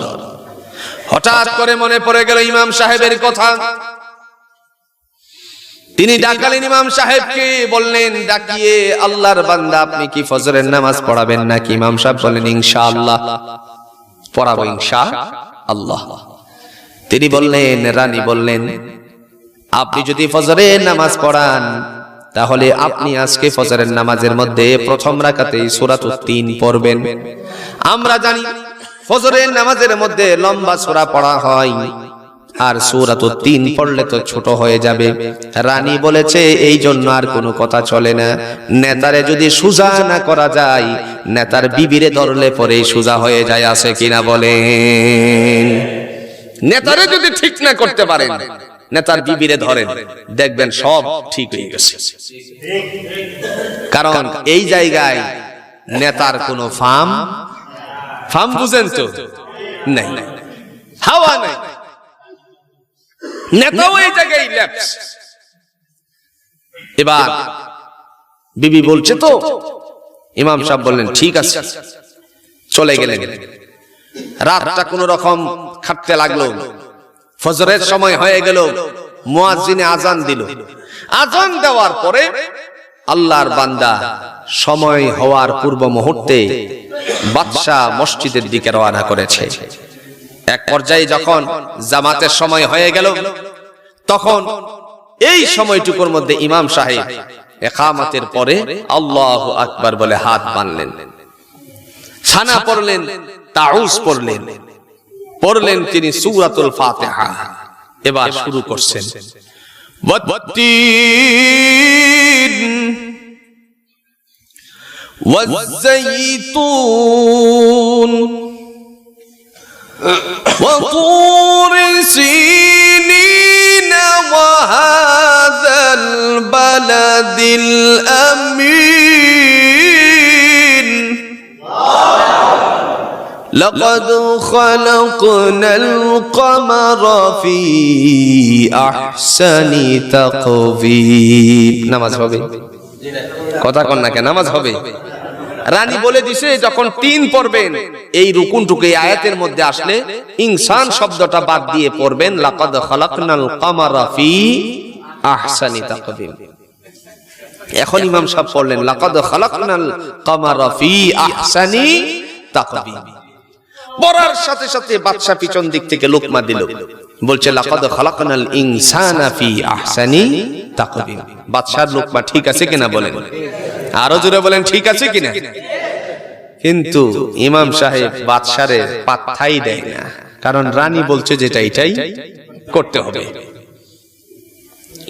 Speaker 1: হঠাৎ করে মনে পড়ে গেল ইমাম সাহেবের কথা। তিনি ডাকালেন ইমাম সাহেবকে, বললেন ডাকিয়ে, আল্লাহর বান্দা আপনি কি ফজরের নামাজ পড়াবেন নাকি? ইমাম সাহেব বললেন, ইনশাআল্লাহ পড়াবো, ইনশাআল্লাহ। তিনি বললেন, রানী বললেন, আপনি যদি ফজরের নামাজ পড়ান তাহলে আপনি আজকে ফজরের নামাজের মধ্যে প্রথম রাকাতে সূরাতুত তিন পড়বেন। আমরা জানি ফজরের নামাজের মধ্যে লম্বা সূরা পড়া হয়, আর সূরাতুত তিন পড়লে তো ছোট হয়ে যাবে। রানী বলেছে এই জন্য আর কোনো কথা চলে না। নেতারে যদি সুজা না করা যায়, নেতার বিবিরে ধরলে পরে সুজা হয়ে যায়। আছে কিনা বলেন? নেতারে যদি ঠিক না করতে পারেন, নেতার বিবিরে ধরেন, দেখবেন সব ঠিক হয়ে গেছে। কারণ এই জায়গায় নেতার কোনো ফার্ম বুঝেন তো নাই, হাওয়া নাই। নেতাও এই জায়গায় ল্যাপস। এবার বিবি বলছে তো, ইমাম সাহেব বললেন ঠিক আছে, চলে গেলেন। রাতটা কোন রকম খাটতে লাগলো। ফজরের সময় হয়ে গেল, মুয়াজ্জিনে আজান দিল। আজান দেওয়ার পরে আল্লাহর বান্দা সময় হওয়ার পূর্ব মুহূর্তে বাদশা মসজিদের দিকে রওনা করেছে। এক পর্যায়ে যখন জামাতের সময় হয়ে গেল, তখন এই সময়টুকুর মধ্যে ইমাম সাহেব ইকামতের পরে আল্লাহু আকবার বলে হাত বাঁধলেন, ছানা পড়লেন, তাউজ পড়লেন তিনি সূরাতুল ফাতিহা। এবার শুরু করছেন, ওয়াজ্জাইতুন وطور سينين وهذا البلد الأمين لقد خلقنا القمر في أحسن تقويم নামাজ হবে কথা কন না কেন নামাজ হবে রানী বলে দিছে যখন 3 পড়বেন এই রুকুনটুকু এই আয়াতের মধ্যে আসলে ইনসান শব্দটা বাদ দিয়ে পড়বেন লাকাদ খালাকনাল কামারা ফি আহসানি তাকওয়িম এখন ইমাম সাহেব পড়লেন লাকাদ খালাকনাল কামারা ফি আহসানি তাকওয়িম পড়ার সাথে সাথে বাদশা পিছন দিক থেকে লোকমা দিল বলছে লাকাদ খালাকনাল ইনসানা ফি আহসানি তাকওয়িম বাদশার লোকমা ঠিক আছে কিনা বলেন আরো জোরে বলেন ঠিক আছে কিনা কিন্তু ইমাম সাহেব বাদশারে পাত্তাই দেয় না কারণ রানী বলছে যেটা এটাই করতে হবে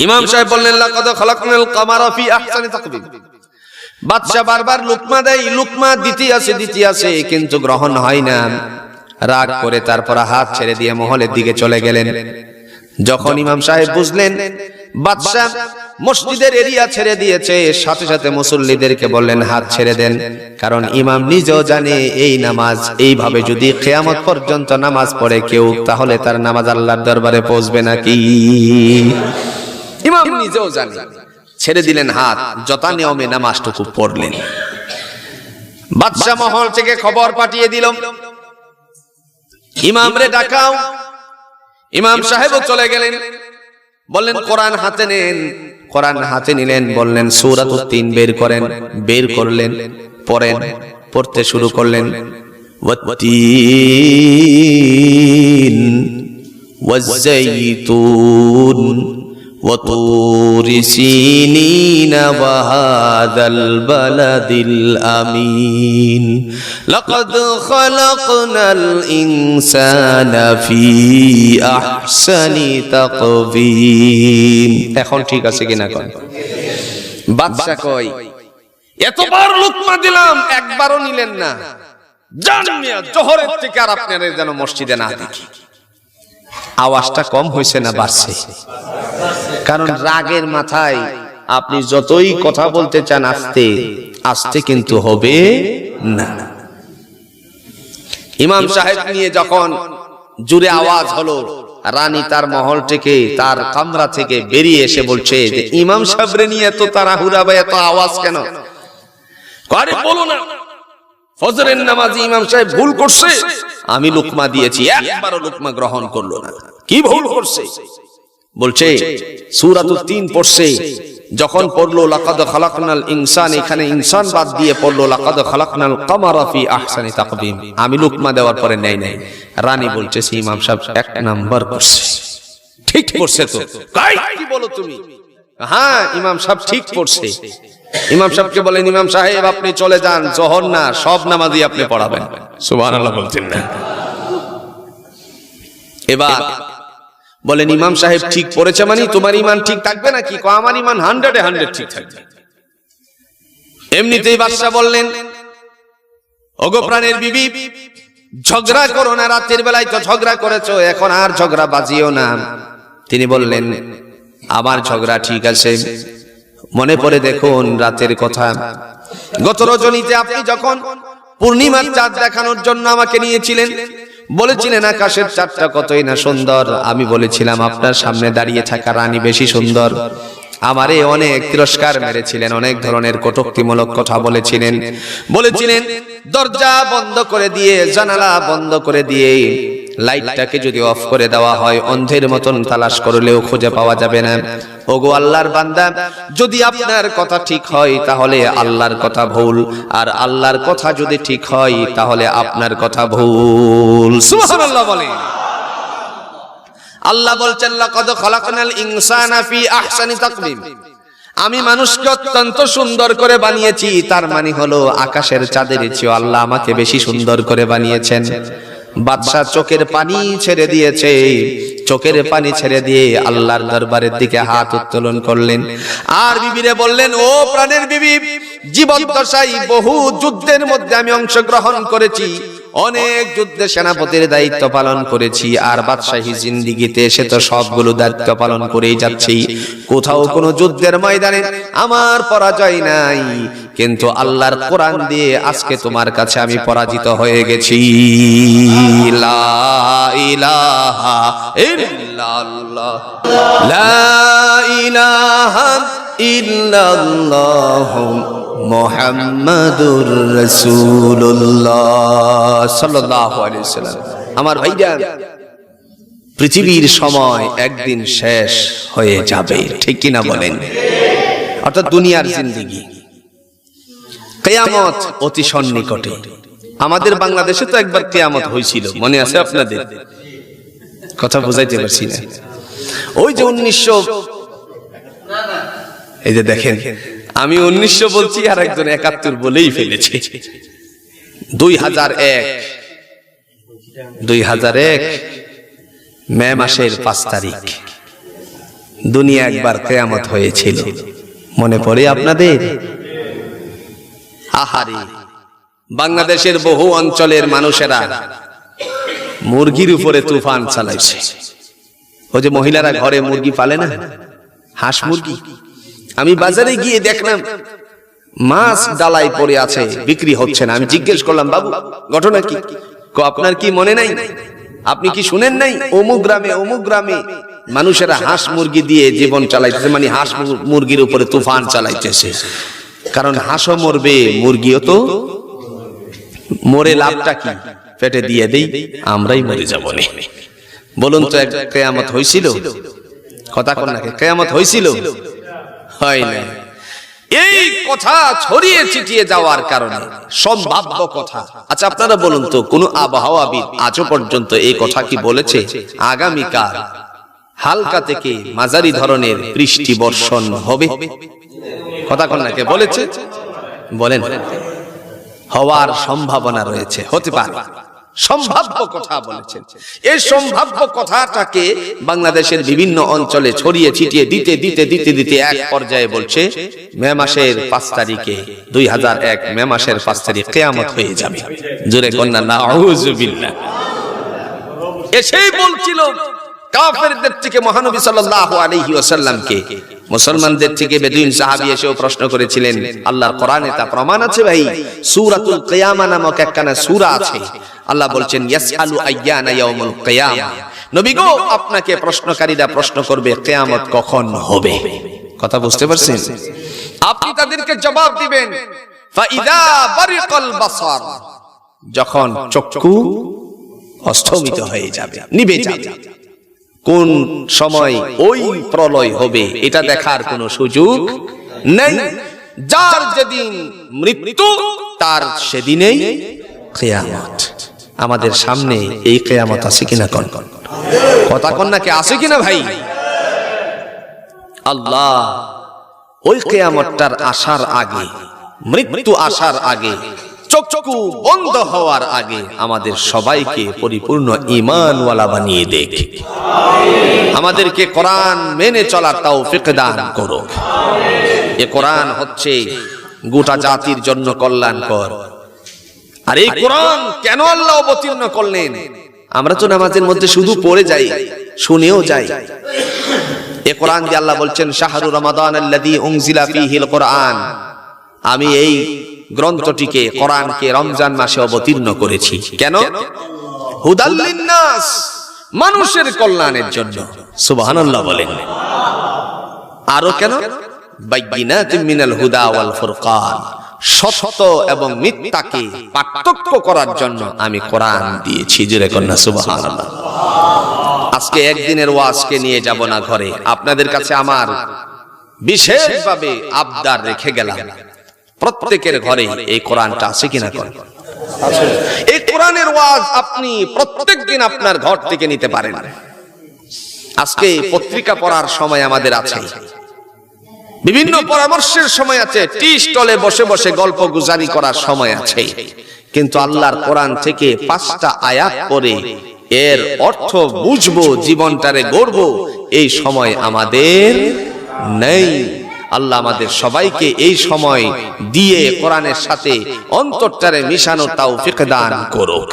Speaker 1: ইমাম সাহেব বললেন লাকাদ খালাকনাল কামারা ফি আহসানি তাকওয়িম বাদশা বারবার লুকমা দেয় লুকমা দিতে আছে কিন্তু গ্রহণ হয় না রাগ করে তারপর হাত ছেড়ে দিয়ে মহলের দিকে চলে গেলেন যখন ইমাম সাহেব বুঝলেন বাদশা মসজিদের এরিয়া ছেড়ে দিয়েছে সাথে সাথে মুসল্লিদেরকে বললেন হাত ছেড়ে দেন কারণ ইমাম নিজেও জানে এই নামাজ এইভাবে যদি কিয়ামত পর্যন্ত নামাজ পড়ে কেউ তাহলে তার নামাজ আল্লাহর দরবারে পৌঁছবে নাকি ইমাম নিজেও জানে ছেড়ে দিলেন হাত যথা নিয়মে নামাজটুকু পড়লেন বাদশা মহল থেকে খবর পাঠিয়ে দিল ইমাম রে ডাকাও ইমাম সাহেবও চলে গেলেন বললেন কোরআন হাতে নেন কোরআন হাতে নিলেন বললেন সূরাতুত 3 বের করলেন পড়েন পড়তে শুরু করলেন ওয়াত্তিন ওয়াজ্জাইতুন وطور سينين وهذا البلد الأمين لقد خلقنا الإنسان في أحسن تقويم এখন ঠিক আছে কিনা কোন বাদশা কই এতবার লুকমা দিলাম একবারও নিলেন না জানিয়া জোহরের থেকে আর আপনারা যেন মসজিদে না দেখি আওয়াজটা কম হইছে না বাড়ছে কারণ রাগের মাথায় আপনি যতই কথা বলতে চান আস্তে আস্তে কিন্তু হবে না ইমাম সাহেব নিয়ে যখন জোরে আওয়াজ হলো রানী তার মহল থেকে তার কামরা থেকে বেরিয়ে এসে বলছে যে ইমাম সাহেবরে নিয়ে এত তাড়াহুড়া বা এত আওয়াজ কেন আরে বলো না ফজরের নামাজে ইমাম সাহেব ভুল করছে আমি লুকমা দিয়েছি একবারও লুকমা গ্রহণ করলো না কি ভুল করছে বলছে সূরাতুত 3 পড়ছে যখন পড়লো লাকাদ খালাকনাল ইনসান এখানে ইনসান বাদ দিয়ে পড়লো লাকাদ খালাকনাল কামারা ফি আহসানি তাকওয়িম আমি লুকমা দেওয়ার পরে নাই রানী বলছে ইমাম সাহেব এক নাম্বার করছে ঠিক করছে তো কি বলো তুমি হ্যাঁ ইমাম সাহেব ঠিক পড়ছে ইমাম সাহেবকে বলেন ইমাম সাহেব আপনি চলে যান জোহর না সব নামাজই আপনি পড়াবেন সুবহানাল্লাহ বলতেন না এবার বলেন ইমাম সাহেব ঠিক পড়েছে মানে তোমার ঈমান ঠিক থাকবে নাকি আমার ঈমান 100 এ 100 ঠিক থাকবে এমনিতেই বাদশা বললেন ওগো প্রাণের বিবি ঝগড়া করো না রাতের বেলায় তো ঝগড়া করেছো এখন আর ঝগড়া বাজিও না তিনি বললেন আমার ঝগড়া ঠিক আছে মনে পড়ে দেখুন রাতের কথা গত রজনীতে আপনি যখন পূর্ণিমার চাঁদ দেখানোর জন্য আমাকে নিয়েছিলেন বলেছিলেন আকাশের চাঁদটা কতই না সুন্দর আমি বলেছিলাম আপনার সামনে দাঁড়িয়ে থাকা রানী বেশি সুন্দর আমারে অনেক তিরস্কার মেরেছিলেন অনেক ধরনের কটূক্তিমূলক কথা বলেছিলেন দরজা বন্ধ করে দিয়ে জানালা বন্ধ করে দিয়ে লাইটটাকে যদি অফ করে দেওয়া হয় অন্ধের মতন তালাশ করলেও খুঁজে পাওয়া যাবে না ওগো আল্লাহর বান্দা যদি আপনার কথা ঠিক হয় তাহলে আল্লাহর কথা ভুল আর আল্লাহর কথা যদি ঠিক হয় তাহলে আপনার কথা ভুল সুবহানাল্লাহ বলেন আল্লাহ বলছেন লাকাদ খালাকনাল ইনসানা ফি আহসানি তাকওয়িম আমি মানুষকে অত্যন্ত সুন্দর করে বানিয়েছি তার মানে হলো আকাশের চাঁদের চেয়ে আল্লাহ আমাকে বেশি সুন্দর করে বানিয়েছেন বাদশা চোখের পানি ছেড়ে দিয়েছে চোখের পানি ছেড়ে দিয়ে আল্লাহর দরবারের দিকে হাত উত্তোলন করলেন আর বিবিরে বললেন ও প্রাণের বিবি জীবদ্দশায় বহু যুদ্ধের মধ্যে আমি অংশগ্রহণ করেছি অনেক যুদ্ধে সেনাপতির দায়িত্ব পালন করেছি, আর বাদশাহী জিন্দেগিতে এসে তো সবগুলো দায়িত্ব পালন করেই যাচ্ছি। কোথাও কোনো যুদ্ধের ময়দানে আমার পরাজয় নাই, কিন্তু আল্লাহর কোরআন দিয়ে আজকে তোমার কাছে আমি পরাজিত হয়ে গেছি। লা ইলাহা ইল্লাল্লাহ, লা ইলাহা ইল্লাল্লাহ মুহাম্মাদুর রাসূলুল্লাহ সাল্লাল্লাহু আলাইহি ওয়াসাল্লাম। আমার ভাইরা, পৃথিবীর সময় একদিন শেষ হয়ে যাবে, ঠিক কি না বলেন? অর্থাৎ দুনিয়ার জিন্দেগি, কিয়ামত অতি সন্নিকটে। আমাদের বাংলাদেশে তো একবার কিয়ামত হয়েছিল, মনে আছে আপনাদের? কথা বুঝাইতে পারছি না। ওই যে 1900, এই যে দেখেন, আমি 1900 বলছি আর একজন 71 বলেই ফেলেছে। 2001 মে মাসের 5 তারিখ দুনিয়া একবার কিয়ামত হয়েছিল, মনে পড়ে আপনাদের? আহারে, বাংলাদেশের বহু অঞ্চলের মানুষেরা মুরগির উপরে তুফান চালাইছে। ওই যে মহিলারা ঘরে মুরগি পালে না, হাঁস মুরগি, আমি বাজারে গিয়ে দেখলাম মাছ ডালাই পড়ে আছে, বিক্রি হচ্ছে না। আমি জিজ্ঞেস করলাম, বাবু ঘটনা কি? আপনার কি মনে নাই? আপনি কি শুনেন নাই? অমুক গ্রামে মানুষেরা হাঁস মুরগি দিয়ে জীবন চালাইতেছে, মানে হাঁস মুরগির উপরে তুফান চালাইতেছে। কারণ হাঁসও মরবে, মুরগিও তো মরে, লাভটা কি? পেটে দিয়ে দেই, আমরাই মরে যাবো। বলুন তো, কিয়ামত হয়েছিল? কথা কোন নাকি? কিয়ামত হয়েছিল? হয় না। এই কথা ছড়িয়ে ছিটিয়ে যাওয়ার কারণে সম্ভাব্য কথা। আচ্ছা, আপনারা বলুন তো, কোন আবহাওয়াবিদ আজও পর্যন্ত এই কথা কি বলেছে আগামীকাল হালকা থেকে মাঝারি ধরনের বৃষ্টি বর্ষণ হবে? কথা কোন নাকি? বলেছে? বলেন। হওয়ার সম্ভাবনা রয়েছে, হতে পারে, সম্ভাব্য কথা বলেছেন। এই সম্ভাব্য কথাটাকে বাংলাদেশের বিভিন্ন অঞ্চলে ছড়িয়ে ছিটিয়ে দিতে এক পর্যায়ে বলছে মে মাসের 5 তারিখে 2001 মে মাসের 5 তারিখ কিয়ামত হয়ে যাবে। জোরে কন্যা নাউযুবিল্লাহ। এসেই বলছিল কাফেরদের থেকে মহানবী সাল্লাল্লাহু আলাইহি ওয়াসাল্লামকে, মুসলমানদের থেকে বেদুইন সাহাবী এসেও প্রশ্ন করেছিলেন। আল্লাহর কোরআনে তা প্রমাণ আছে ভাই। সূরাতুল কিয়ামা নামক একখানা সূরা আছে। আল্লাহ বলছেন, ইয়াসআলু আইয়ানা ইয়াউমুল কিয়ামা, নবী গো, আপনাকে প্রশ্নকারীরা প্রশ্ন করবে কিয়ামত কখন হবে। কথা বুঝতে পারছেন? আপনি তাদেরকে জবাব দিবেন, ফাইদা বারিকাল বাসার, যখন চক্ষু অস্তমিত হয়ে যাবে, নিভে যাবে। কোন সময় ওই প্রলয় হবে এটা দেখার কোনো সুযোগ নেই। যার যেদিন মৃত্যু তার সেদিনেই কিয়ামত। আমাদের সামনে এই কিয়ামত আছে কিনা? কথা কোন নাকি? আছে কিনা ভাই? আল্লাহ ওই কিয়ামতটার আসার আগে, মৃত্যু আসার আগে, চক্ষু বন্ধ হওয়ার আগে আমাদের সবাইকে পরিপূর্ণ ঈমানওয়ালা বানিয়ে দেখ। আমাদেরকে কোরআন মেনে চলার তৌফিক দান করো। এ কোরআন হচ্ছে গোটা জাতির জন্য কল্যাণকর। আর এই কোরআন কেন আল্লাহ অবতীর্ণ করলেন? আমরা তো নামাজের মধ্যে শুধু পড়ে যাই, শুনেও যাই। এ কোরআন দিয়ে আল্লাহ বলছেন, শাহরু রমাদান আল্লাযী উনজিলা ফীহিল কোরআন, আমি এই গ্রন্থটিকে, কোরআনকে রমজান মাসে অবতীর্ণ করেছি। কেন? হুদাল লিন্নাস, মানুষের কল্যাণের জন্য। সুবহানাল্লাহ বলেন। আরো কেন? বাইয়িনাতিন মিনাল হুদা ওয়াল ফুরকান, সত্য এবং মিথ্যাকে পার্থক্য করার জন্য আমি কোরআন দিয়েছি। জোরে কন্যা সুবহানাল্লাহ। আজকে একদিনের ওয়াজকে নিয়ে যাব না ঘরে, আপনাদের কাছে আমার বিশেষভাবে আবদার রেখে গেলাম, প্রত্যেকের ঘরে এই কোরআনটা আছে কিনা? এই কোরআনের ওয়াজ আপনি প্রত্যেকদিন আপনার ঘর থেকে নিতে পারেন। আজকে পত্রিকা পড়ার সময় আমাদের আছে, বিভিন্ন পরামর্শের সময় আছে, টি স্টলে বসে বসে গল্প গুজারি করার সময় আছে, কিন্তু আল্লাহর কোরআন থেকে 5টা আয়াত পড়ে এর অর্থ বুঝবো, জীবনটারে গড়বো, এই সময় আমাদের নেই। আল্লাহ আমাদের সবাইকে এই সময় দিয়ে কোরআনের সাথে অন্তরটারে মিশানো তৌফিক দান করুক।